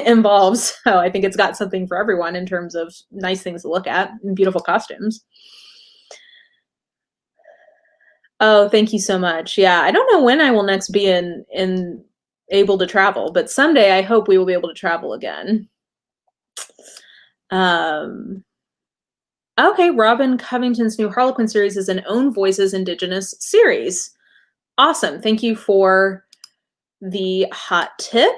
involved. So I think it's got something for everyone in terms of nice things to look at and beautiful costumes. Oh, thank you so much. Yeah, I don't know when I will next be in able to travel, but someday I hope we will be able to travel again. Um, okay, Robin Covington's new Harlequin series is an Own Voices Indigenous series. Awesome. Thank you for the hot tip.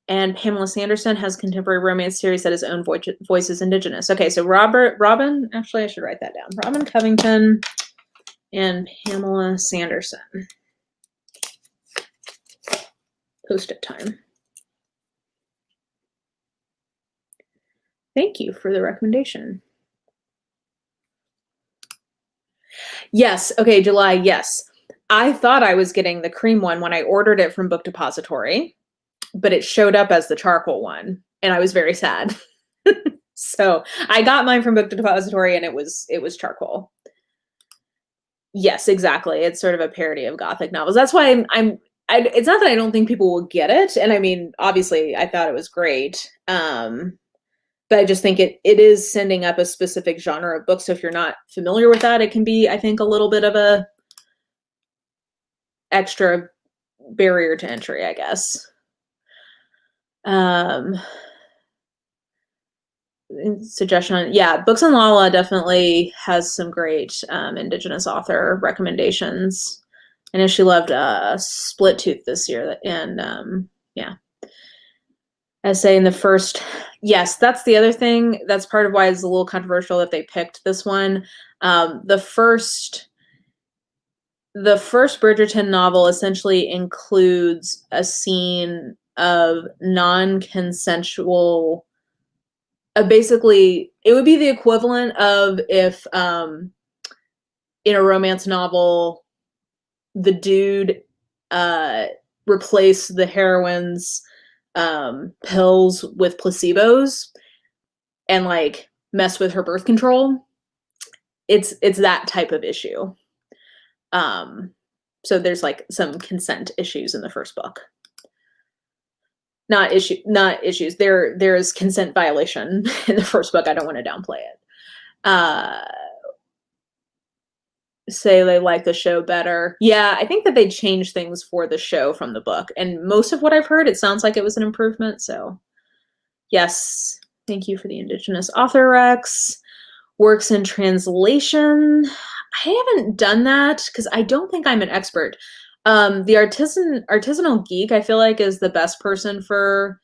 And Pamela Sanderson has a contemporary romance series that is Own Voices Indigenous. Okay, so Robin, actually I should write that down. Robin Covington and Pamela Sanderson. Post-it time. Thank you for the recommendation. Yes, okay, July, yes. I thought I was getting the cream one when I ordered it from Book Depository, but it showed up as the charcoal one, and I was very sad. So I got mine from Book Depository, and it was charcoal. Yes, exactly. It's sort of a parody of Gothic novels. That's why it's not that I don't think people will get it, and I mean, obviously, I thought it was great. But I just think it is sending up a specific genre of book. So if you're not familiar with that, it can be, I think, a little bit of a extra barrier to entry, I guess. Suggestion, yeah, Books on Lala definitely has some great Indigenous author recommendations. I know she loved Split Tooth this year, and yeah. Essay in the first, yes, that's the other thing. That's part of why it's a little controversial that they picked this one. The first Bridgerton novel essentially includes a scene of non-consensual. Basically, it would be the equivalent of if in a romance novel, the dude replaced the heroine's pills with placebos and like mess with her birth control. It's that type of issue. So there's like some consent issues in the first book. Not issues. There is consent violation in the first book. I don't want to downplay it. Say they like the show better. Yeah, I think that they changed things for the show from the book. And most of what I've heard, it sounds like it was an improvement. So yes, thank you for the Indigenous author Rex. Works in translation. I haven't done that because I don't think I'm an expert. The artisanal geek, I feel like, is the best person for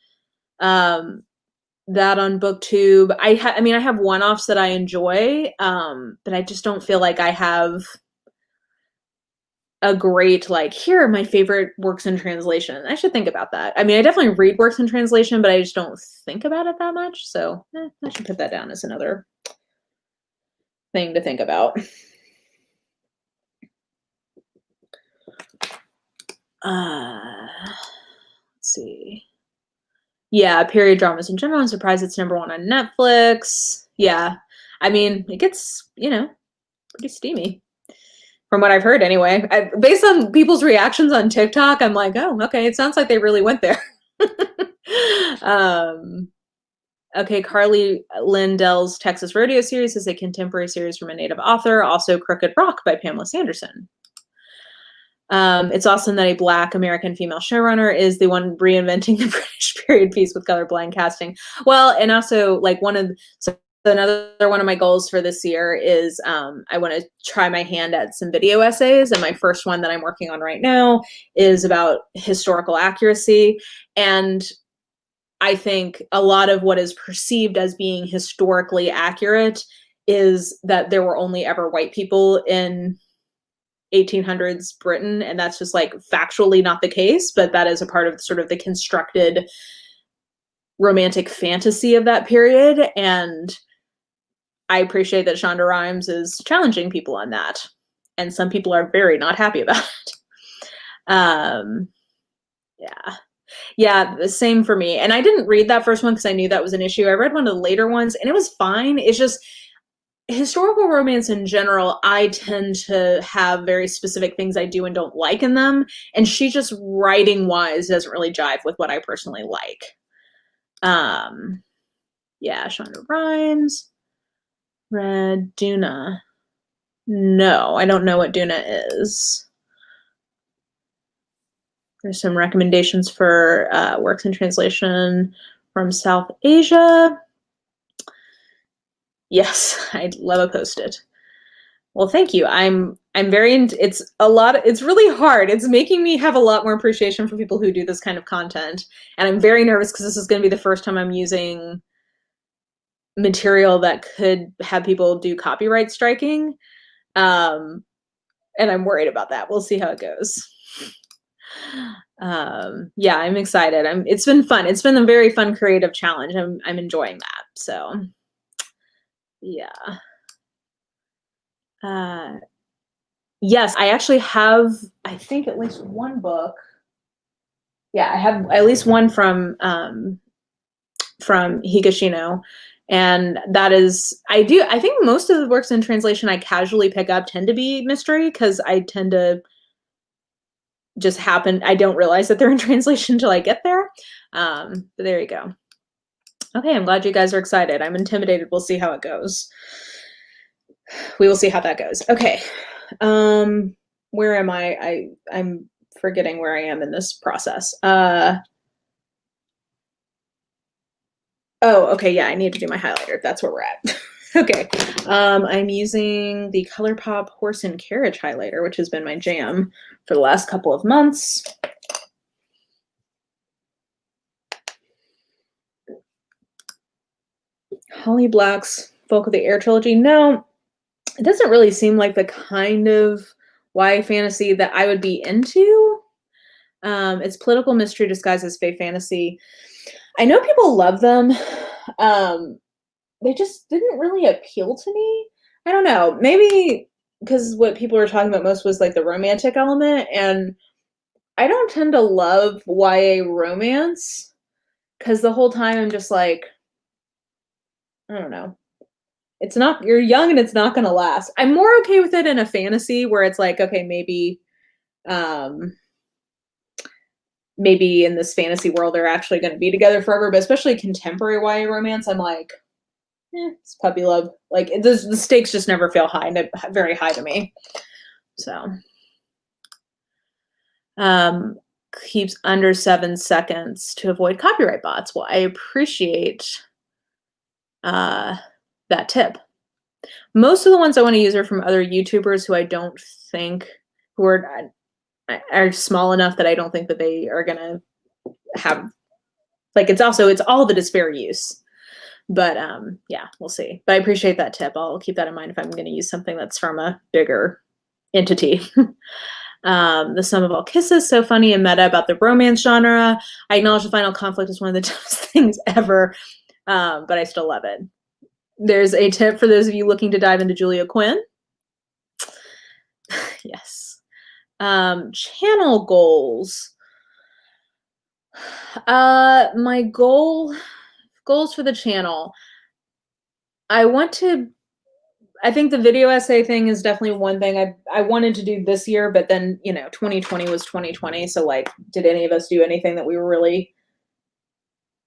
that on BookTube. I mean, I have one-offs that I enjoy, but I just don't feel like I have a great, like, here are my favorite works in translation. I should think about that. I mean, I definitely read works in translation, but I just don't think about it that much. So I should put that down as another thing to think about. Let's see. Yeah, period dramas in general. I'm surprised it's #1 on Netflix. Yeah, I mean, it gets, pretty steamy. From what I've heard anyway. Based on people's reactions on TikTok, I'm like, oh, okay, it sounds like they really went there. Okay, Carly Lindell's Texas Rodeo series is a contemporary series from a Native author, also Crooked Rock by Pamela Sanderson. It's awesome that a Black American female showrunner is the one reinventing the British period piece with colorblind casting. Well, and also like another one of my goals for this year is I want to try my hand at some video essays, and my first one that I'm working on right now is about historical accuracy. And I think a lot of what is perceived as being historically accurate is that there were only ever white people in 1800s Britain, and that's just like factually not the case, but that is a part of sort of the constructed romantic fantasy of that period. And I appreciate that Shonda Rhimes is challenging people on that, and some people are very not happy about it. Yeah, the same for me. And I didn't read that first one because I knew that was an issue. I read one of the later ones and it was fine. It's just historical romance in general, I tend to have very specific things I do and don't like in them. And she just writing wise doesn't really jive with what I personally like. Yeah, Shonda Rhimes. Read Duna. No, I don't know what Duna is. There's some recommendations for works in translation from South Asia. Yes, I'd love a post-it. Well, thank you. I'm very, it's really hard. It's making me have a lot more appreciation for people who do this kind of content. And I'm very nervous because this is going to be the first time I'm using material that could have people do copyright striking. And I'm worried about that. We'll see how it goes. Yeah, I'm excited. It's been fun. It's been a very fun creative challenge. I'm enjoying that. So yeah. Yes, I actually have, I think, at least one book. Yeah, I have at least one from Higashino. And that is, I think most of the works in translation I casually pick up tend to be mystery because I tend to just happen, I don't realize that they're in translation until I get there. But there you go. Okay, I'm glad you guys are excited. I'm intimidated. We'll see how it goes. We will see how that goes. Okay. Where am I? I'm forgetting where I am in this process. Oh, okay, yeah, I need to do my highlighter. That's where we're at. Okay, I'm using the ColourPop Horse and Carriage highlighter, which has been my jam for the last couple of months. Holly Black's Folk of the Air trilogy. No, it doesn't really seem like the kind of YA fantasy that I would be into. It's political mystery disguised as fae fantasy. I know people love them. They just didn't really appeal to me. I don't know. Maybe because what people were talking about most was like the romantic element, and I don't tend to love YA romance because the whole time I'm just like, I don't know. It's not, you're young and it's not going to last. I'm more okay with it in a fantasy where it's like, okay, maybe in this fantasy world they're actually going to be together forever, but especially contemporary YA romance, I'm like, it's puppy love. Like the stakes just never feel very high to me. So, keeps under 7 seconds to avoid copyright bots. Well, I appreciate that tip. Most of the ones I want to use are from other YouTubers who I don't think who are small enough that I don't think that they are gonna have, like, it's all of it is fair use. But yeah, we'll see. But I appreciate that tip. I'll keep that in mind if I'm going to use something that's from a bigger entity. The Sum of All Kisses, so funny and meta about the romance genre. I acknowledge the final conflict is one of the toughest things ever, but I still love it. There's a tip for those of you looking to dive into Julia Quinn. Yes. Channel goals. My goals for the channel. I think the video essay thing is definitely one thing I wanted to do this year, but then, 2020 was 2020. So like, did any of us do anything that we were really,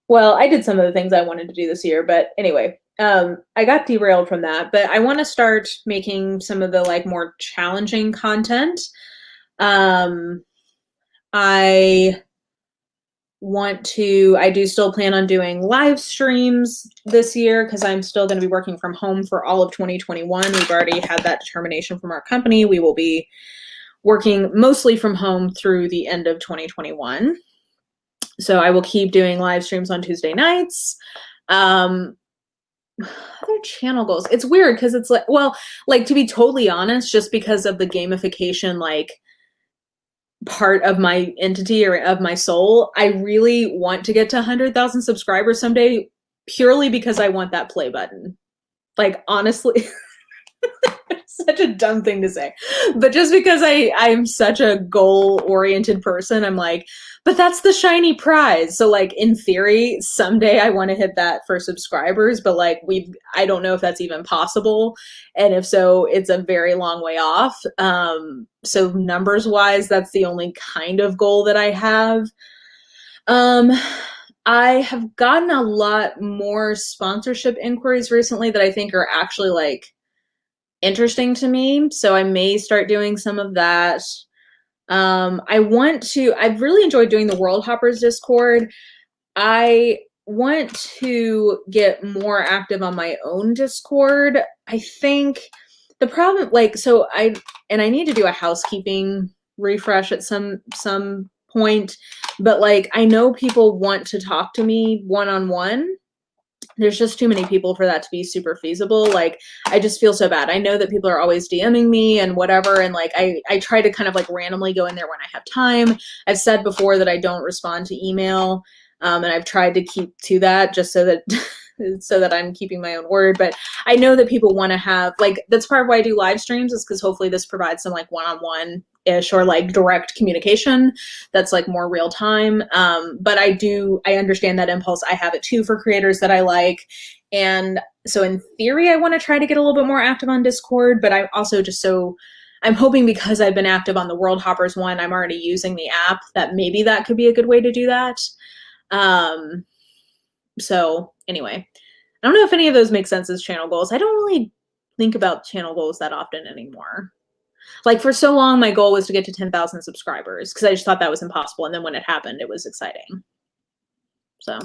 well, I did some of the things I wanted to do this year, but anyway, I got derailed from that, but I want to start making some of the like more challenging content. I do still plan on doing live streams this year because I'm still going to be working from home for all of 2021. We've already had that determination from our company. We will be working mostly from home through the end of 2021. So I will keep doing live streams on Tuesday nights. Other channel goals. It's weird because it's like, well, like, to be totally honest, just because of the gamification, like, part of my entity or of my soul, I really want to get to 100,000 subscribers someday purely because I want that play button. Like, honestly, such a dumb thing to say, but just because I'm such a goal-oriented person, I'm like, but that's the shiny prize. So like, in theory, someday I want to hit that for subscribers, but like, I don't know if that's even possible. And if so, it's a very long way off. So numbers wise, that's the only kind of goal that I have. I have gotten a lot more sponsorship inquiries recently that I think are actually like interesting to me. So I may start doing some of that. I've really enjoyed doing the World Hoppers Discord. I want to get more active on my own Discord. I think the problem, like, I need to do a housekeeping refresh at some point, but like, I know people want to talk to me one-on-one. There's just too many people for that to be super feasible. Like, I just feel so bad. I know that people are always DMing me and whatever, and like I try to kind of like randomly go in there when I have time. I've said before that I don't respond to email, and I've tried to keep to that just so that so that I'm keeping my own word. But I know that people want to have, like, that's part of why I do live streams, is because hopefully this provides some like one-on-one ish or like direct communication that's like more real time. But I understand that impulse. I have it too for creators that I like. And so in theory, I want to try to get a little bit more active on Discord, but I'm also I'm hoping, because I've been active on the World Hoppers one, I'm already using the app, that maybe that could be a good way to do that. So anyway, I don't know if any of those make sense as channel goals. I don't really think about channel goals that often anymore. Like, for so long, my goal was to get to 10,000 subscribers because I just thought that was impossible. And then when it happened, it was exciting. So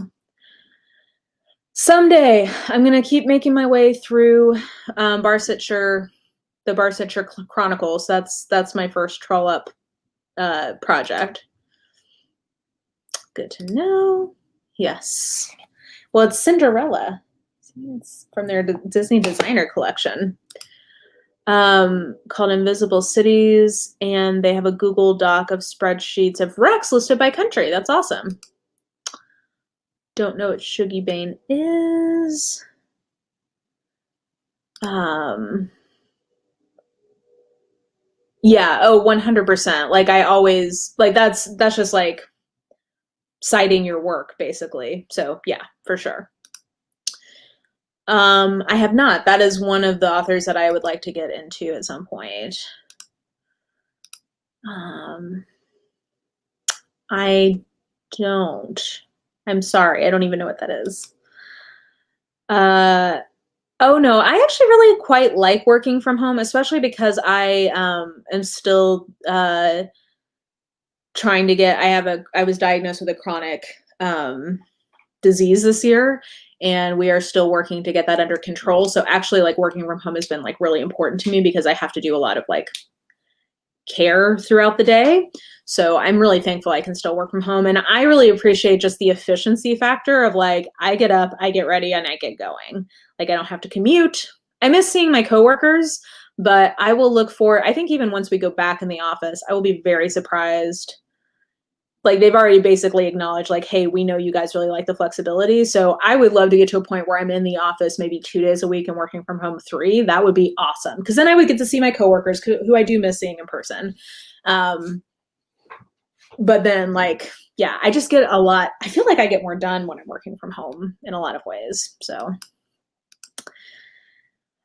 someday I'm going to keep making my way through the Barsetshire Chronicles. That's my first troll up project. Good to know. Yes. Well, it's Cinderella. It's from their Disney designer collection. Called Invisible Cities, and they have a Google Doc of spreadsheets of wrecks listed by country. That's awesome. Don't know what Shuggy Bane is. Yeah, oh, 100%. Like, I always, like, that's just like citing your work, basically. So yeah, for sure. I have not. That is one of the authors that I would like to get into at some point. I don't. I'm sorry. I don't even know what that is. Oh no, I actually really quite like working from home, especially because I am still trying to get, I was diagnosed with a chronic disease this year, and we are still working to get that under control. So actually, like, working from home has been like really important to me because I have to do a lot of like care throughout the day. So I'm really thankful I can still work from home. And I really appreciate just the efficiency factor of like, I get up, I get ready, and I get going. Like, I don't have to commute. I miss seeing my coworkers, but I will look for, I think even once we go back in the office, I will be very surprised. Like, they've already basically acknowledged like, hey, we know you guys really like the flexibility. So I would love to get to a point where I'm in the office maybe 2 days a week and working from home 3. That would be awesome. Because then I would get to see my coworkers who I do miss seeing in person. But then, like, yeah, I just get a lot. I feel like I get more done when I'm working from home in a lot of ways. So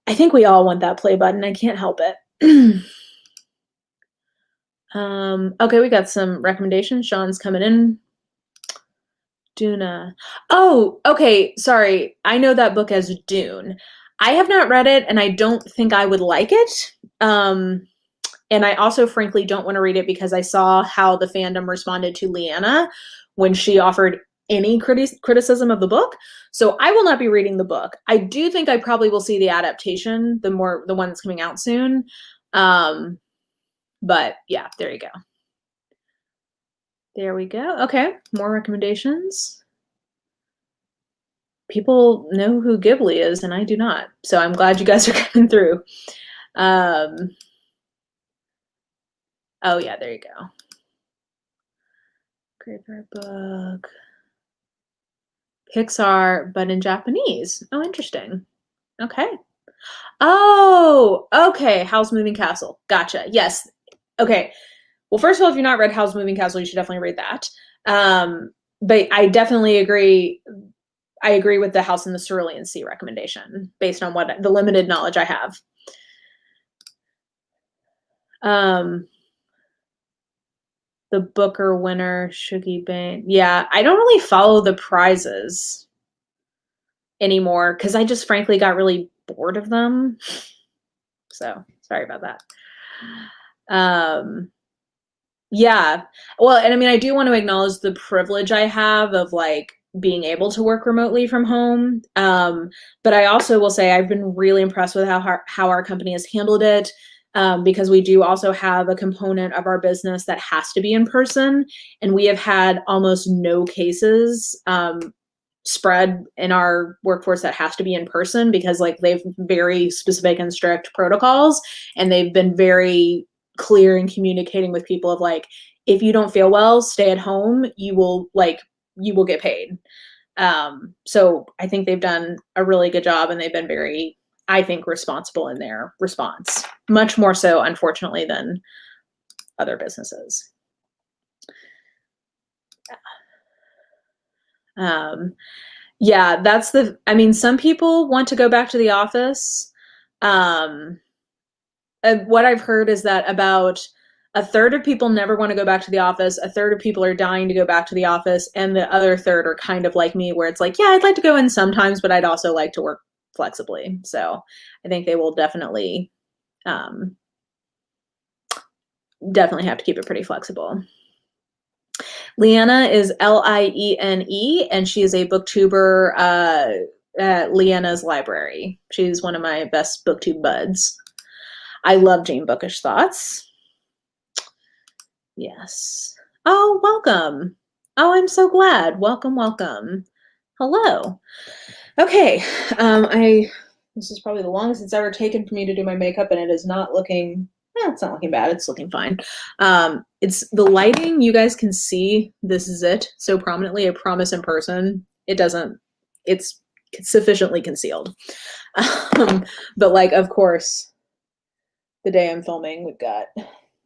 I think we all want that play button. I can't help it. Okay, we got some recommendations. Sean's coming in. Duna. Oh, okay. Sorry. I know that book as Dune. I have not read it, and I don't think I would like it. And I also, frankly, don't want to read it because I saw how the fandom responded to Leanna when she offered any criticism of the book. So I will not be reading the book. I do think I probably will see the adaptation, the one that's coming out soon. But yeah, there you go. There we go. Okay, more recommendations. People know who Ghibli is, and I do not. So I'm glad you guys are coming through. Oh yeah, there you go. Graveyard Book. Pixar, but in Japanese. Oh, interesting. Okay. Oh, okay. Howl's Moving Castle. Gotcha. Yes. Okay. Well, first of all, if you've not read Howl's Moving Castle, you should definitely read that. But I definitely agree. I agree with the House in the Cerulean Sea recommendation based on the limited knowledge I have. The Booker winner, Shuggy Bane. Yeah, I don't really follow the prizes anymore because I just frankly got really bored of them. So sorry about that. Yeah. Well, and I mean, I do want to acknowledge the privilege I have of like being able to work remotely from home. But I also will say I've been really impressed with how our company has handled it. Because we do also have a component of our business that has to be in person, and we have had almost no cases spread in our workforce that has to be in person, because like they've very specific and strict protocols, and they've been very clear in communicating with people of like, if you don't feel well, stay at home, you will get paid. So I think they've done a really good job, and they've been very, I think, responsible in their response, much more so, unfortunately, than other businesses. Yeah, I mean, some people want to go back to the office. What I've heard is that about a third of people never want to go back to the office, a third of people are dying to go back to the office, and the other third are kind of like me, where it's like, yeah, I'd like to go in sometimes, but I'd also like to work flexibly. So I think they will definitely have to keep it pretty flexible. Leanna is Liene, and she is a booktuber at Leanna's Library. She's one of my best booktube buds. I love Jane Bookish Thoughts. Yes. Oh, welcome. Oh, I'm so glad. Welcome, welcome. Hello. Okay. This is probably the longest it's ever taken for me to do my makeup, and it is not looking, it's not looking bad. It's looking fine. It's the lighting. You guys can see this is it so prominently. I promise in person, it's sufficiently concealed. But like, of course, the day I'm filming, we've got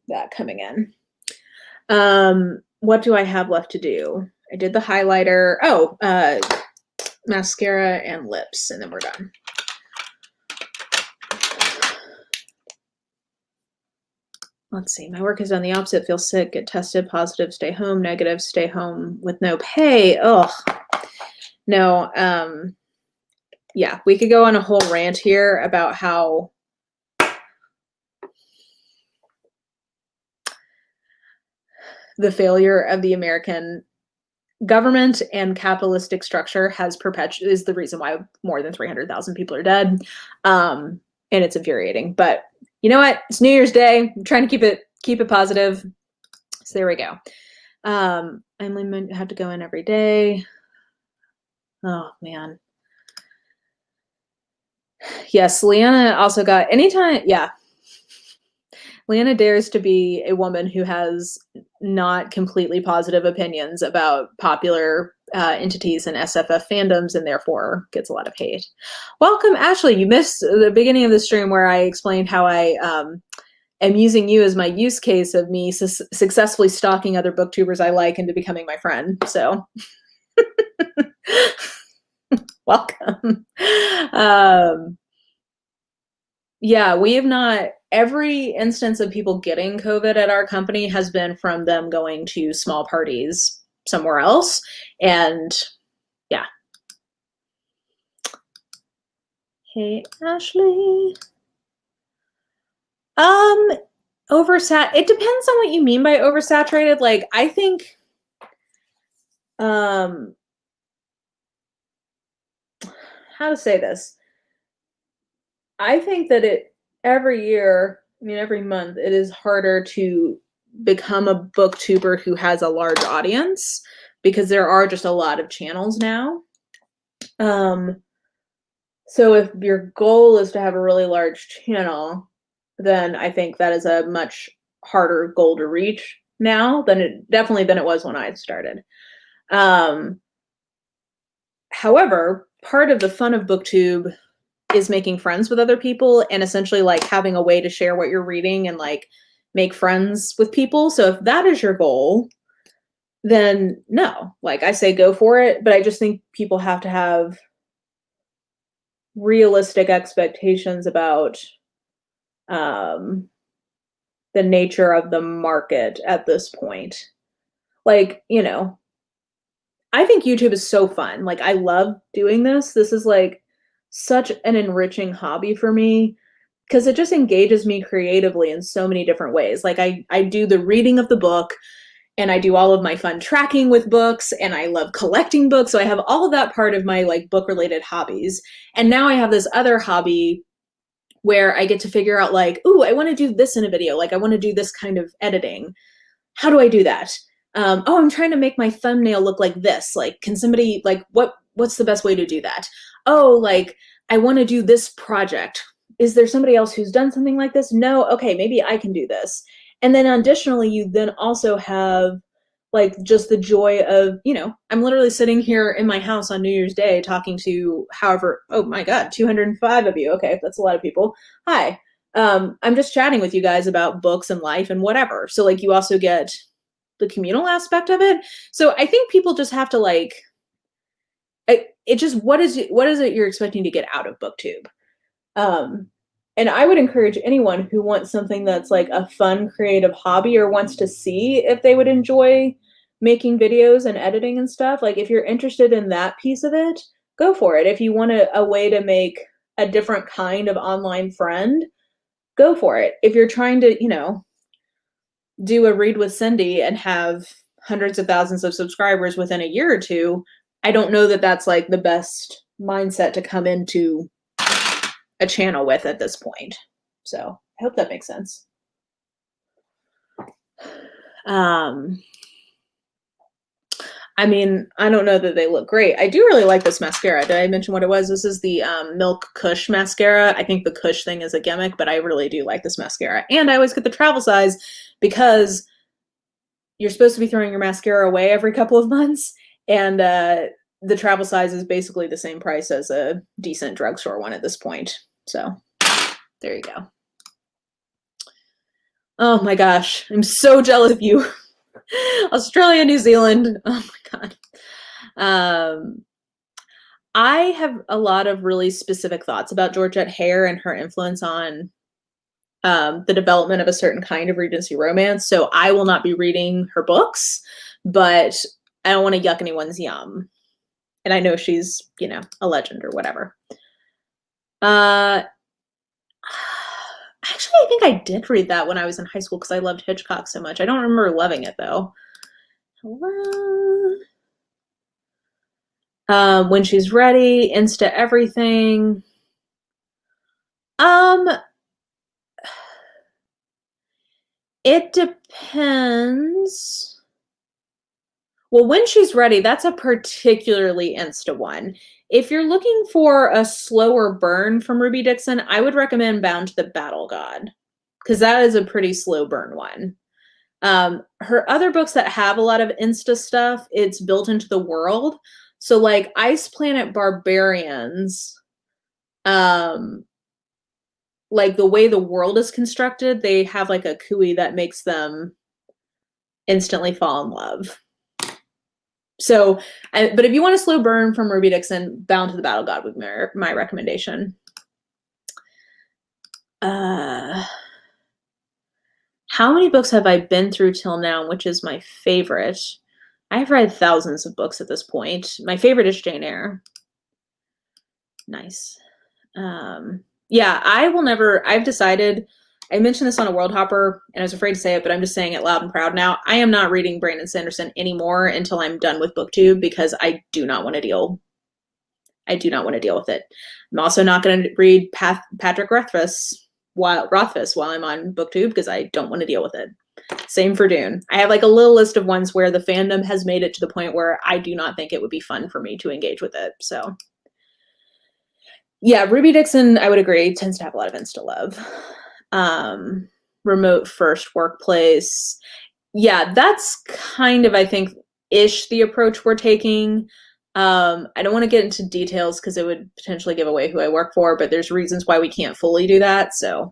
that coming in. What do I have left to do? I did the highlighter. Oh, mascara and lips, and then we're done. Let's see. My work has done the opposite. Feel sick, get tested, positive, stay home, negative, stay home with no pay. Ugh. No. Yeah, we could go on a whole rant here about how the failure of the American government and capitalistic structure is the reason why more than 300,000 people are dead. And it's infuriating, but you know what? It's New Year's Day. I'm trying to keep it positive. So there we go. I have to go in every day. Oh man. Yes, Leanna also got anytime. Yeah. Leanna dares to be a woman who has not completely positive opinions about popular entities and SFF fandoms, and therefore gets a lot of hate. Welcome, Ashley. You missed the beginning of the stream where I explained how I am using you as my use case of me successfully stalking other booktubers I like into becoming my friend. So welcome. Yeah, we have not, every instance of people getting COVID at our company has been from them going to small parties somewhere else. And yeah. Hey, Ashley. It depends on what you mean by oversaturated. Like, I think, how to say this? I think that every month, it is harder to become a booktuber who has a large audience, because there are just a lot of channels now. So if your goal is to have a really large channel, then I think that is a much harder goal to reach now than it was when I started. However, part of the fun of BookTube is making friends with other people, and essentially like having a way to share what you're reading and like make friends with people. So if that is your goal, then no, like I say, go for it. But I just think people have to have realistic expectations about the nature of the market at this point. Like, I think YouTube is so fun. Like, I love doing this. This is like such an enriching hobby for me. because it just engages me creatively in so many different ways. Like I do the reading of the book, and I do all of my fun tracking with books, and I love collecting books. So I have all of that part of my like book related hobbies. And now I have this other hobby where I get to figure out like, ooh, I want to do this in a video. Like I want to do this kind of editing. How do I do that? Oh, I'm trying to make my thumbnail look like this. Like, can somebody like what's the best way to do that? Oh, like I want to do this project. Is there somebody else who's done something like this? No. Okay, maybe I can do this. And then additionally, you then also have like just the joy of, I'm literally sitting here in my house on New Year's Day talking to however, oh my God, 205 of you. Okay, that's a lot of people. Hi. I'm just chatting with you guys about books and life and whatever. So like you also get the communal aspect of it. So I think people just have to like, it just, what is it you're expecting to get out of booktube? And I would encourage anyone who wants something that's like a fun, creative hobby or wants to see if they would enjoy making videos and editing and stuff. Like if you're interested in that piece of it, go for it. If you want a way to make a different kind of online friend, go for it. If you're trying to, do a read with Cindy and have hundreds of thousands of subscribers within a year or two, I don't know that that's like the best mindset to come into a channel with at this point. So I hope that makes sense. I mean, I don't know that they look great. I do really like this mascara. Did I mention what it was? This is the Milk Kush mascara. I think the Kush thing is a gimmick, but I really do like this mascara. And I always get the travel size because you're supposed to be throwing your mascara away every couple of months. And the travel size is basically the same price as a decent drugstore one at this point. So there you go. Oh my gosh, I'm so jealous of you. Australia, New Zealand. Oh my God. I have a lot of really specific thoughts about Georgette Hare and her influence on the development of a certain kind of Regency romance. So I will not be reading her books, but I don't want to yuck anyone's yum. And I know she's, a legend or whatever. Actually, I think I did read that when I was in high school because I loved Hitchcock so much. I don't remember loving it though. When She's Ready, Insta Everything. It depends. Well, When She's Ready, that's a particularly Insta one. If you're looking for a slower burn from Ruby Dixon, I would recommend Bound to the Battle God, because that is a pretty slow burn one. Her other books that have a lot of Insta stuff, it's built into the world. So like Ice Planet Barbarians, like the way the world is constructed, they have like a cooey that makes them instantly fall in love. So, but if you want a slow burn from Ruby Dixon, Bound to the Battle God would be my recommendation. How many books have I been through till now? Which is my favorite? I've read thousands of books at this point. My favorite is Jane Eyre. Nice. Yeah, I've decided, I mentioned this on a World Hopper and I was afraid to say it, but I'm just saying it loud and proud now. I am not reading Brandon Sanderson anymore until I'm done with BookTube because I do not want to deal with it. I'm also not going to read Patrick Rothfuss while I'm on BookTube because I don't want to deal with it. Same for Dune. I have like a little list of ones where the fandom has made it to the point where I do not think it would be fun for me to engage with it. So yeah, Ruby Dixon, I would agree, tends to have a lot of Insta love. Remote First Workplace. Yeah, that's kind of, I think, ish the approach we're taking. I don't want to get into details because it would potentially give away who I work for, but there's reasons why we can't fully do that. So,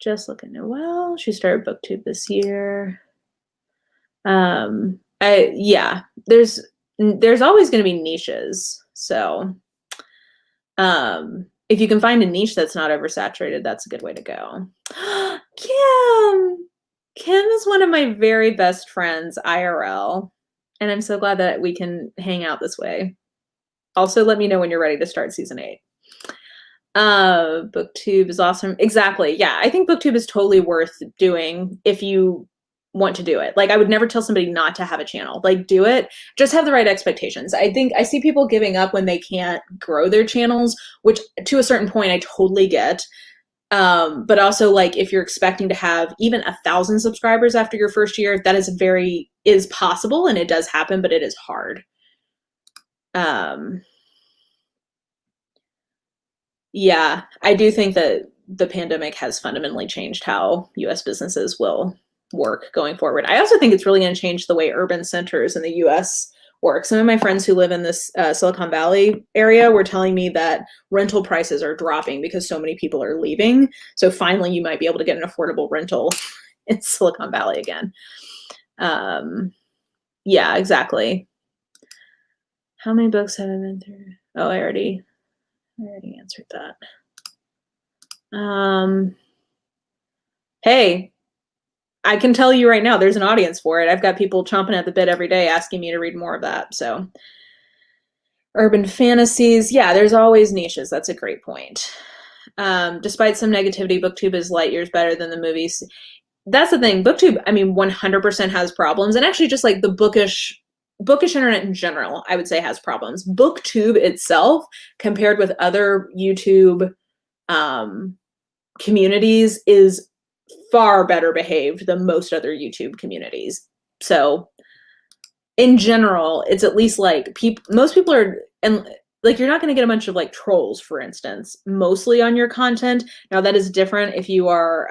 just looking Noelle, she started BookTube this year. Yeah, there's always going to be niches. So, if you can find a niche that's not oversaturated, that's a good way to go. Kim is one of my very best friends, IRL, and I'm so glad that we can hang out this way. Also, let me know when you're ready to start season 8. Booktube is awesome. Exactly. Yeah, I think Booktube is totally worth doing if you want to do it. Like, I would never tell somebody not to have a channel. Like, do it. Just have the right expectations. I think I see people giving up when they can't grow their channels, which to a certain point I totally get. But also, like, if you're expecting to have even 1,000 subscribers after your first year, that is possible, and it does happen, but it is hard. Yeah, I do think that the pandemic has fundamentally changed how US businesses will work going forward. I also think it's really going to change the way urban centers in the US work. Some of my friends who live in this Silicon Valley area were telling me that rental prices are dropping because so many people are leaving. So finally, you might be able to get an affordable rental in Silicon Valley again. Yeah, exactly. How many books have I been through? Oh, I already answered that. Hey, I can tell you right now, there's an audience for it. I've got people chomping at the bit every day asking me to read more of that. So, urban fantasies, yeah, there's always niches. That's a great point. Despite some negativity, BookTube is light years better than the movies. That's the thing. BookTube, I mean, 100% has problems, and actually, just like the bookish internet in general, I would say has problems. BookTube itself, compared with other YouTube communities, is far better behaved than most other YouTube communities. So in general, it's at least like most people are, and like, you're not going to get a bunch of like trolls, for instance, mostly on your content. Now that is different if you are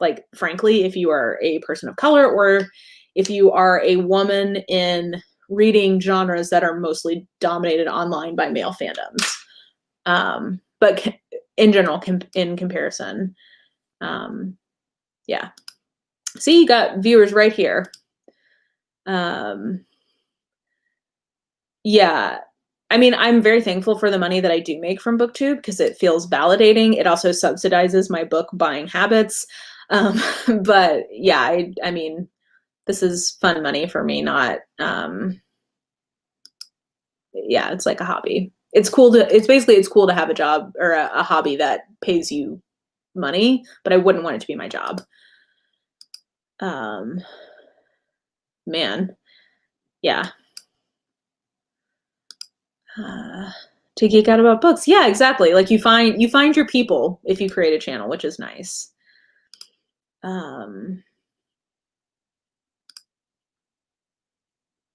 like, frankly, if you are a person of color, or if you are a woman in reading genres that are mostly dominated online by male fandoms. But in general, in comparison, yeah. See, you got viewers right here. Yeah. I mean, I'm very thankful for the money that I do make from BookTube because it feels validating. It also subsidizes my book buying habits. But yeah, I mean, this is fun money for me, not, yeah, it's like a hobby. It's cool to have a job or a hobby that pays you money, but I wouldn't want it to be my job. Man, yeah. To geek out about books. Yeah, exactly. Like, you find your people if you create a channel, which is nice.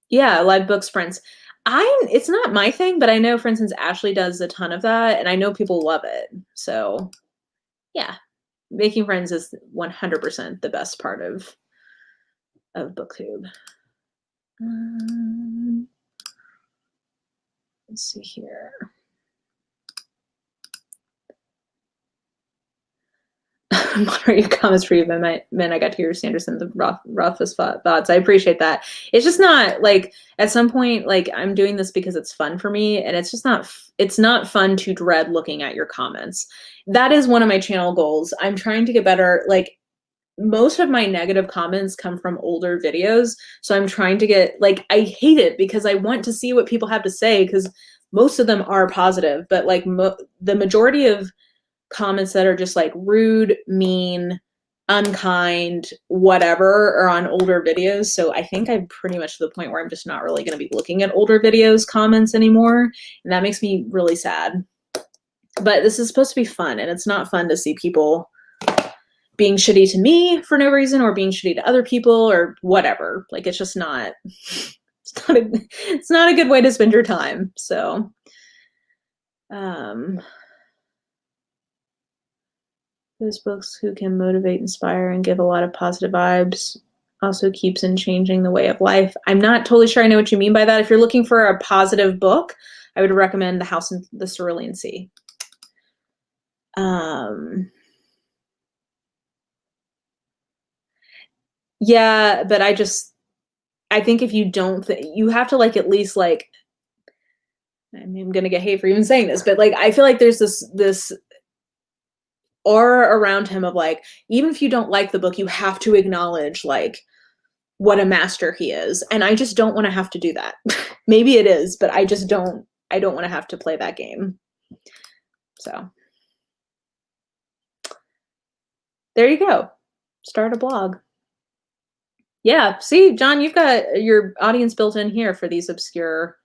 Yeah, live book sprints. It's not my thing, but I know, for instance, Ashley does a ton of that, and I know people love it. So yeah, making friends is 100% the best part of BookTube. Let's see here. Moderate your comments for you, man. I got to hear Sanderson, the Rothfuss thoughts. I appreciate that. It's just not like, at some point, like, I'm doing this because it's fun for me, and it's just not. It's not fun to dread looking at your comments. That is one of my channel goals. I'm trying to get better. Like, most of my negative comments come from older videos, so I'm trying to get, like, I hate it because I want to see what people have to say, because most of them are positive, but like the majority of comments that are just like rude, mean, unkind, whatever, are on older videos. So I think I'm pretty much to the point where I'm just not really going to be looking at older videos comments anymore, and that makes me really sad. But this is supposed to be fun, and it's not fun to see people being shitty to me for no reason, or being shitty to other people, or whatever. Like, it's just not, it's not a good way to spend your time. So those books who can motivate, inspire, and give a lot of positive vibes also keeps in changing the way of life. I'm not totally sure I know what you mean by that. If you're looking for a positive book, I would recommend The House in the Cerulean Sea. Yeah, but I think if you don't, you have to, like, at least, like, I mean, I'm gonna get hate for even saying this, but like, I feel like there's this aura around him of like, even if you don't like the book, you have to acknowledge like what a master he is. And I just don't want to have to do that. Maybe it is, but I just don't I don't want to have to play that game. So there you go. Start a blog. Yeah, see, John, you've got your audience built in here for these obscure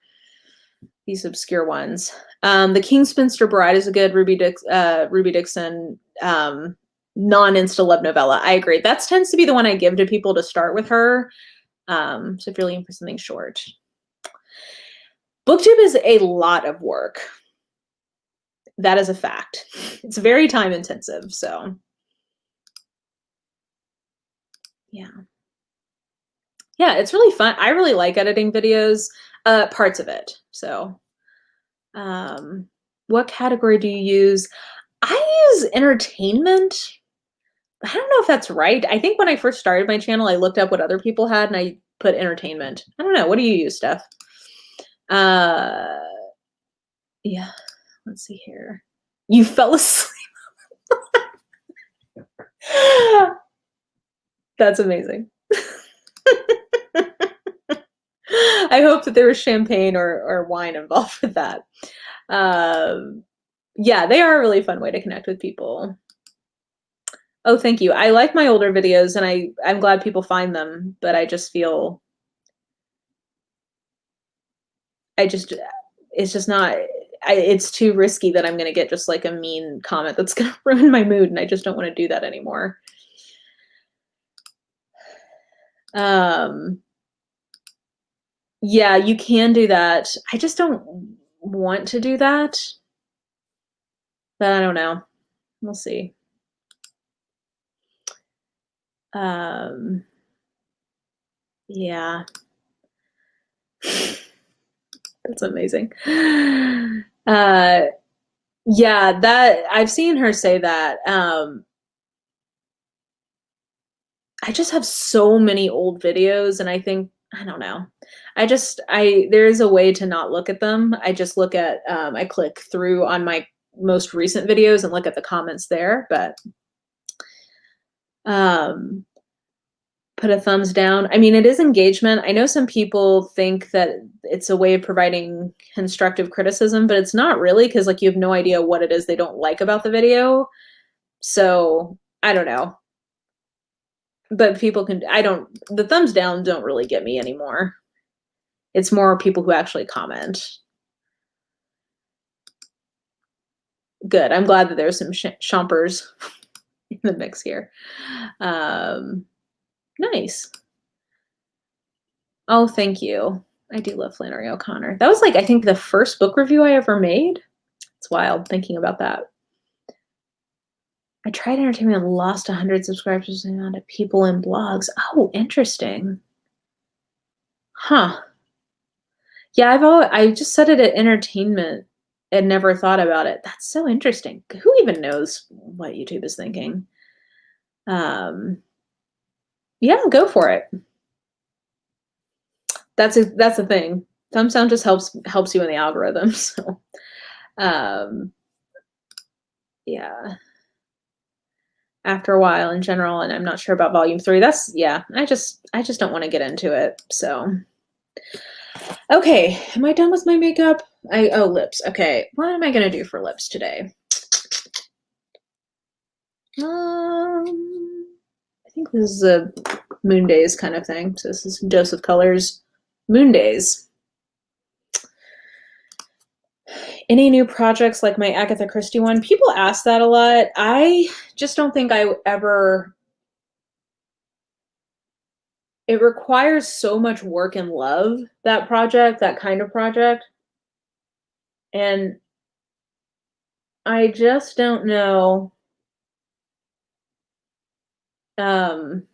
ones. The King Spinster Bride is a good Ruby Dixon non-insta love novella. I agree. That tends to be the one I give to people to start with her. So if you're looking for something short. Booktube is a lot of work. That is a fact. It's very time intensive, so yeah. Yeah, it's really fun. I really like editing videos, parts of it. So what category do you use? I use entertainment. I don't know if that's right. I think when I first started my channel, I looked up what other people had and I put entertainment. I don't know. What do you use, Steph? Yeah, let's see here. You fell asleep. That's amazing. I hope that there was champagne or wine involved with that. Yeah, they are a really fun way to connect with people. Oh, thank you. I like my older videos and I'm glad people find them, but I just feel it's just not, it's too risky that I'm going to get just like a mean comment that's going to ruin my mood, and I just don't want to do that anymore. Yeah, you can do that. I just don't want to do that. But I don't know. We'll see. Yeah. That's amazing. Yeah, that I've seen her say that. I just have so many old videos, and I think, I don't know. There is a way to not look at them. I just look at, I click through on my most recent videos and look at the comments there, but put a thumbs down. I mean, it is engagement. I know some people think that it's a way of providing constructive criticism, but it's not really, because like you have no idea what it is they don't like about the video. So I don't know. But people can, the thumbs down don't really get me anymore. It's more people who actually comment. Good. I'm glad that there's some chompers in the mix here. Nice. Oh, thank you. I do love Flannery O'Connor. That was like, I think the first book review I ever made. It's wild thinking about that. I tried entertainment and lost 100 subscribers to people in blogs. Oh, interesting. Huh. Yeah, I just said it at entertainment and never thought about it. That's so interesting. Who even knows what YouTube is thinking? Yeah, go for it. That's a thing. Thumbs down just helps you in the algorithm. So, yeah. After a while, in general, and I'm not sure about volume 3. That's, yeah. I just don't want to get into it. So, okay. Am I done with my makeup? Oh, lips. Okay. What am I gonna do for lips today? I think this is a Moon Days kind of thing. So this is Dose of Colors Moon Days. Any new projects like my Agatha Christie one? People ask that a lot. I just don't think I ever. It requires so much work and love, that project, that kind of project. And I just don't know that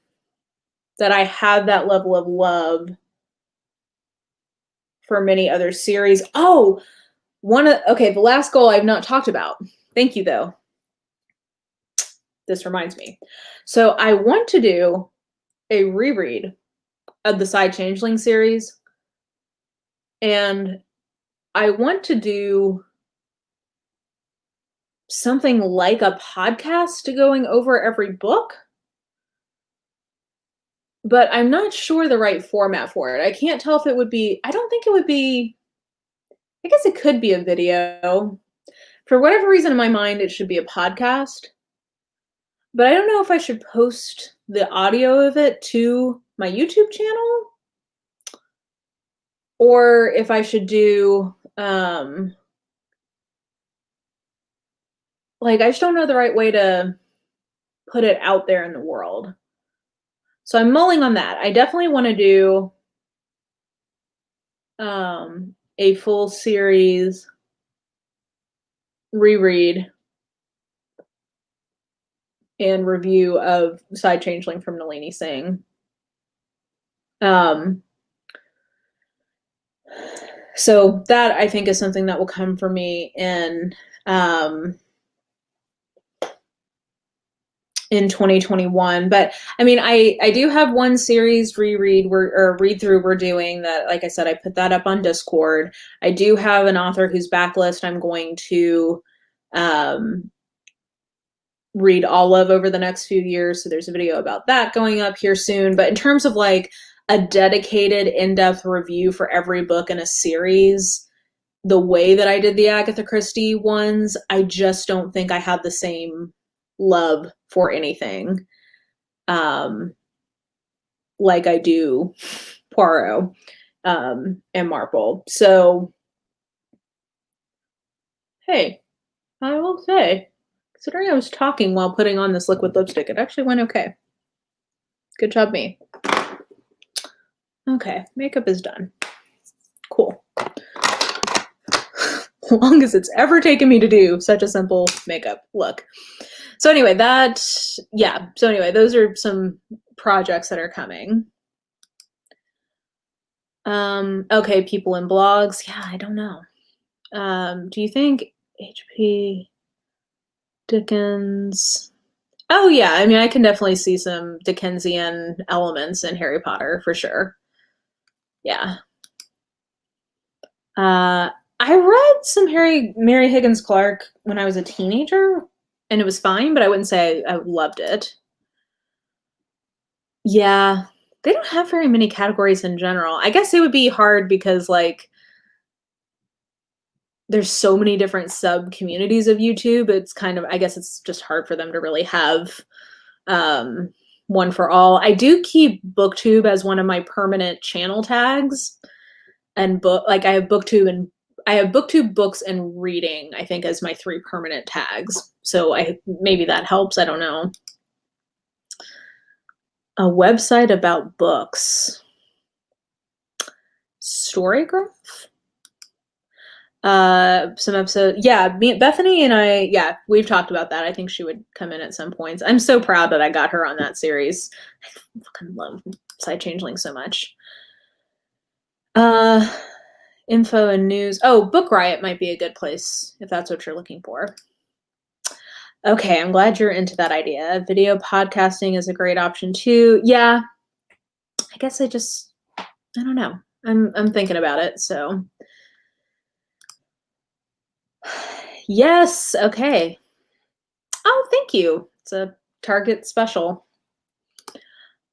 I have that level of love for many other series. Oh, okay, the last goal I've not talked about. Thank you, though. This reminds me. So I want to do a reread of the Side Changeling series, and I want to do something like a podcast going over every book, but I'm not sure the right format for it. I can't tell if it would be, I I guess it could be a video. For whatever reason in my mind, it should be a podcast. But I don't know if I should post the audio of it to my YouTube channel or if I should do, like, I just don't know the right way to put it out there in the world. So I'm mulling on that. I definitely want to do a full series reread and review of Side Changeling from Nalini Singh. So that I think is something that will come for me in 2021. But I mean, I do have one series read through we're doing that. Like I said, I put that up on Discord. I do have an author whose backlist I'm going to read all of over the next few years. So there's a video about that going up here soon. But in terms of like a dedicated in-depth review for every book in a series, the way that I did the Agatha Christie ones, I just don't think I had the same love for anything like I do Poirot and Marple. So, hey, I will say, considering I was talking while putting on this liquid lipstick, it actually went okay. Good job, me. Okay, makeup is done. Cool. Long as it's ever taken me to do such a simple makeup look. So anyway, those are some projects that are coming. Okay, people in blogs. Yeah, I don't know. Do you think H.P. Dickens? Oh yeah, I mean, I can definitely see some Dickensian elements in Harry Potter for sure. Yeah. I read some Mary Higgins Clark when I was a teenager, and it was fine, but I wouldn't say I loved it. Yeah, they don't have very many categories in general. I guess it would be hard because, like, there's so many different sub communities of YouTube. It's kind of, I guess it's just hard for them to really have one for all. I do keep booktube as one of my permanent channel tags, and I have booktube, books, and reading, I think, as my 3 permanent tags. So maybe that helps. I don't know. A website about books. Storygraph? Some episode. Yeah, Bethany and I, we've talked about that. I think she would come in at some points. I'm so proud that I got her on that series. I fucking love Side Changeling so much. Info and news. Oh, Book Riot might be a good place if that's what you're looking for. Okay, I'm glad you're into that idea. Video podcasting is a great option too. Yeah, I guess I don't know. I'm thinking about it, so. Yes, okay. Oh, thank you. It's a Target special.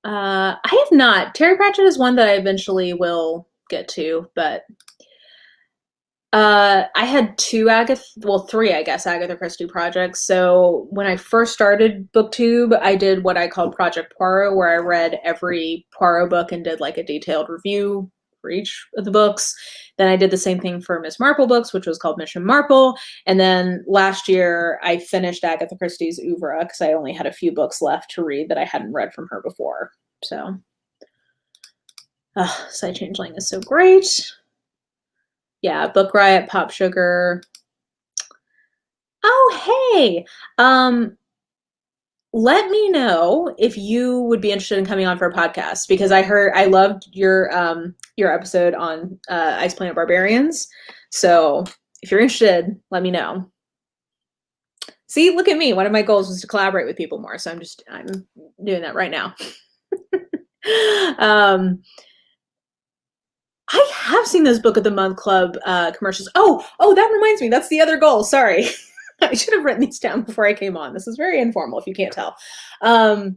I have not. Terry Pratchett is one that I eventually will get to, but I had 3, I guess, Agatha Christie projects. So when I first started BookTube, I did what I called Project Poirot, where I read every Poirot book and did like a detailed review for each of the books. Then I did the same thing for Miss Marple books, which was called Mission Marple. And then last year I finished Agatha Christie's oeuvre because I only had a few books left to read that I hadn't read from her before. So, Side Changeling is so great. Yeah, Book Riot, Pop Sugar. Oh, hey. Let me know if you would be interested in coming on for a podcast, because I loved your episode on Ice Planet Barbarians. So if you're interested, let me know. See, look at me. One of my goals was to collaborate with people more. So I'm doing that right now. I have seen those Book of the Month Club commercials. Oh, that reminds me. That's the other goal. Sorry. I should have written these down before I came on. This is very informal if you can't tell. I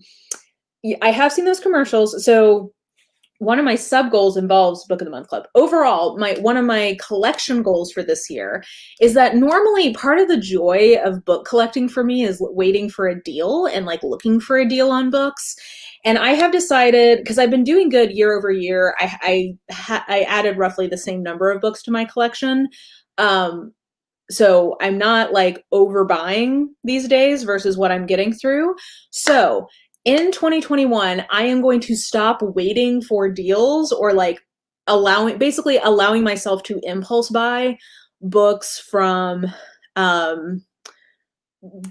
have seen those commercials. So one of my sub goals involves Book of the Month Club. Overall, one of my collection goals for this year is that normally part of the joy of book collecting for me is waiting for a deal and like looking for a deal on books. And I have decided, because I've been doing good year over year, I added roughly the same number of books to my collection. So I'm not like overbuying these days versus what I'm getting through. So in 2021, I am going to stop waiting for deals or like basically allowing myself to impulse buy books from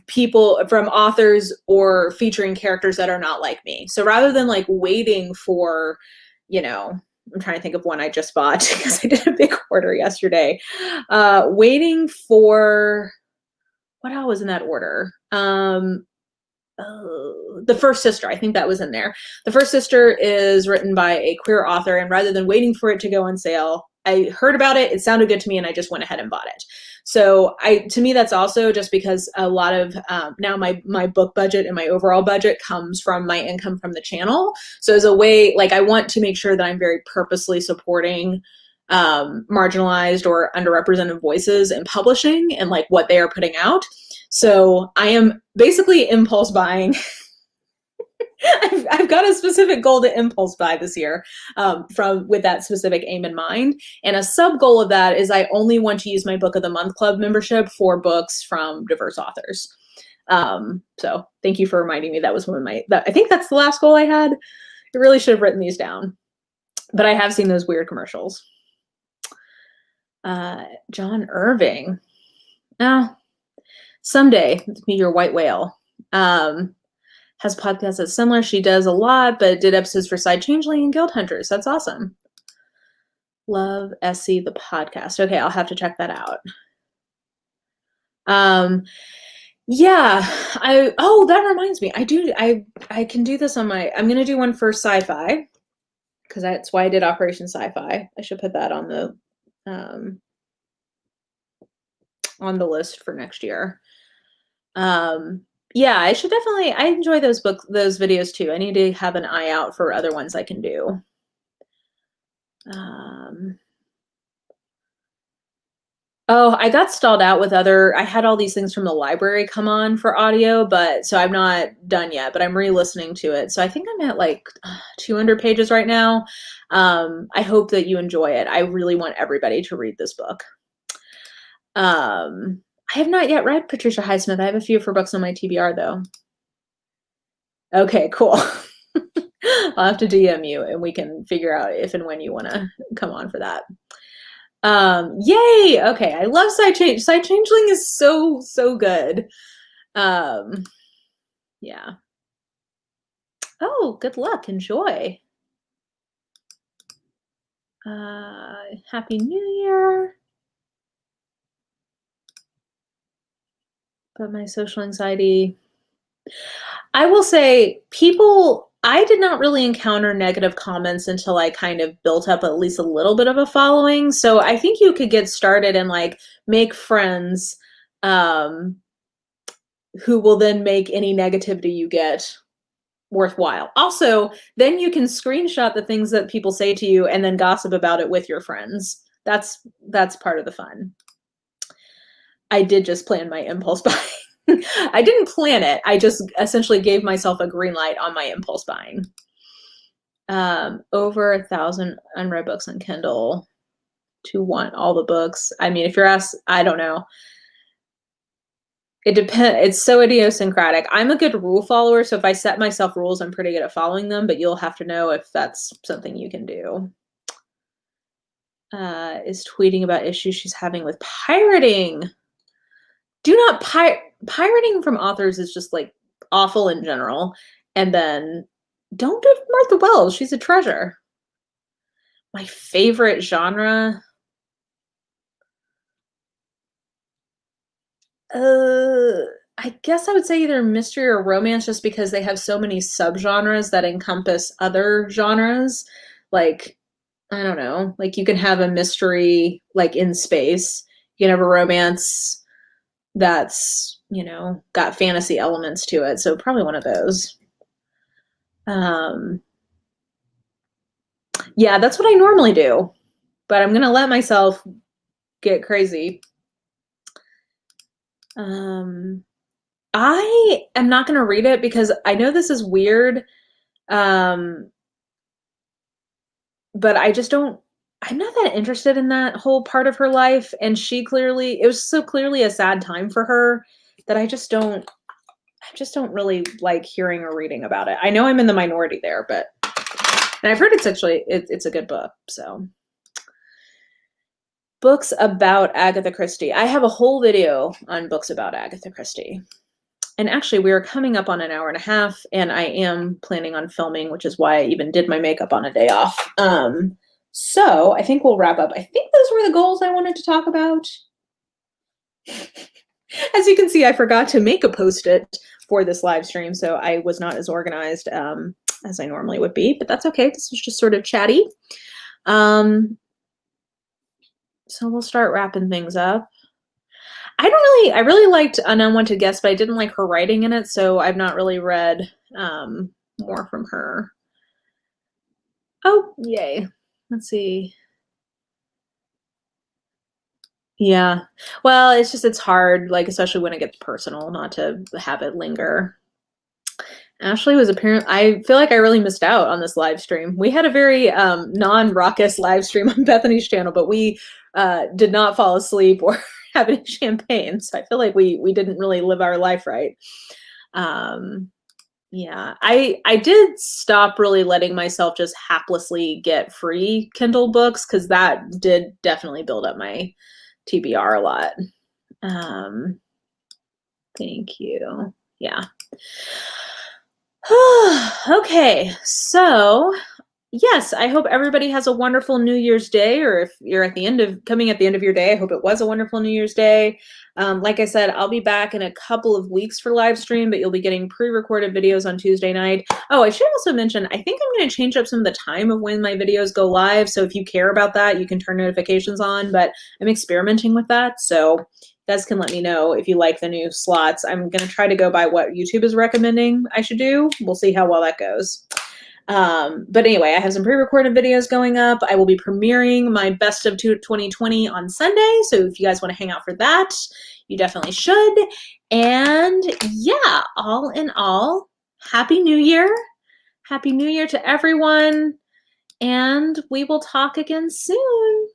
people, from authors or featuring characters that are not like me. So rather than like waiting for, I'm trying to think of one I just bought because I did a big order yesterday. Waiting for, what all was in that order? The First Sister, I think that was in there. The First Sister is written by a queer author, and rather than waiting for it to go on sale, I heard about it, it sounded good to me, and I just went ahead and bought it. So to me, that's also just because a lot of now my book budget and my overall budget comes from my income from the channel. So as a way, like I want to make sure that I'm very purposely supporting marginalized or underrepresented voices in publishing and like what they are putting out. So I am basically impulse buying. I've got a specific goal to impulse buy this year with that specific aim in mind. And a sub goal of that is I only want to use my Book of the Month Club membership for books from diverse authors. So thank you for reminding me. That was one of I think that's the last goal I had. I really should have written these down, but I have seen those weird commercials. John Irving. Someday, be your white whale. Has podcasts that's similar. She does a lot, but did episodes for Side Changeling and Guild Hunters. That's awesome. Love Essie the podcast. Okay, I'll have to check that out. Yeah, that reminds me. I can do this on I'm gonna do one for sci-fi because that's why I did Operation Sci-Fi. I should put that on the list for next year. Yeah, I should definitely, I enjoy those videos too. I need to have an eye out for other ones I can do. I got stalled out with I had all these things from the library come on for audio, so I'm not done yet, but I'm re-listening to it. So I think I'm at like 200 pages right now. I hope that you enjoy it. I really want everybody to read this book. I have not yet read Patricia Highsmith. I have a few of her books on my TBR though. Okay, cool. I'll have to DM you and we can figure out if and when you want to come on for that. Yay! Okay, I love Side Changeling is so good. Yeah. Oh, good luck. Enjoy. Happy New Year. But my social anxiety. I will say I did not really encounter negative comments until I kind of built up at least a little bit of a following. So I think you could get started and like make friends who will then make any negativity you get worthwhile. Also, then you can screenshot the things that people say to you and then gossip about it with your friends. That's part of the fun. I did just plan my impulse buying. I didn't plan it. I just essentially gave myself a green light on my impulse buying. Over 1,000 unread books on Kindle to want all the books. I mean, if you're asked, I don't know. It depends. It's so idiosyncratic. I'm a good rule follower, so if I set myself rules, I'm pretty good at following them, but you'll have to know if that's something you can do. Is tweeting about issues she's having with pirating. Do not pirating from authors is just like awful in general. And then don't give Martha Wells. She's a treasure. My favorite genre. I guess I would say either mystery or romance just because they have so many subgenres that encompass other genres. Like, I don't know, like you can have a mystery like in space. You can have a romance that's, got fantasy elements to it. So probably one of those. Yeah, that's what I normally do, but I'm gonna let myself get crazy. I am not gonna read it because I know this is weird, um, but I just don't. I'm not that interested in that whole part of her life, and it was so clearly a sad time for her that I just don't really like hearing or reading about it. I know I'm in the minority there, but and I've heard it's a good book. So books about Agatha Christie. I have a whole video on books about Agatha Christie. And actually, we are coming up on an hour and a half, and I am planning on filming, which is why I even did my makeup on a day off. So I think we'll wrap up. I think those were the goals I wanted to talk about. As you can see, I forgot to make a post-it for this live stream, so I was not as organized as I normally would be, but that's okay. This was just sort of chatty. So we'll start wrapping things up. I really liked An Unwanted Guest, but I didn't like her writing in it, so I've not really read more from her. Oh, yay. Let's see. Yeah. Well, it's hard, like, especially when it gets personal, not to have it linger. Ashley was I feel like I really missed out on this live stream. We had a very non-raucous live stream on Bethany's channel, but we did not fall asleep or have any champagne. So I feel like we didn't really live our life right. Yeah, I did stop really letting myself just haplessly get free Kindle books because that did definitely build up my TBR a lot. Thank you. Yeah. Okay, so yes, I hope everybody has a wonderful New Year's Day, or if you're coming at the end of your day, I hope it was a wonderful New Year's Day. Like I said, I'll be back in a couple of weeks for live stream, but you'll be getting pre-recorded videos on Tuesday night. Oh, I should also mention, I think I'm going to change up some of the time of when my videos go live. So if you care about that, you can turn notifications on, but I'm experimenting with that. So you guys can let me know if you like the new slots. I'm going to try to go by what YouTube is recommending I should do. We'll see how well that goes. But anyway, I have some pre-recorded videos going up. I will be premiering my best of 2020 on Sunday. So if you guys want to hang out for that, you definitely should. And yeah, all in all, Happy New Year. Happy New Year to everyone. And we will talk again soon.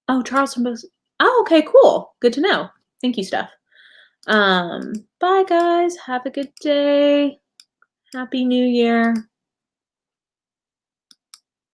Oh, Charleston Books. Oh, okay, cool. Good to know. Thank you, Steph. Bye guys. Have a good day. Happy New Year.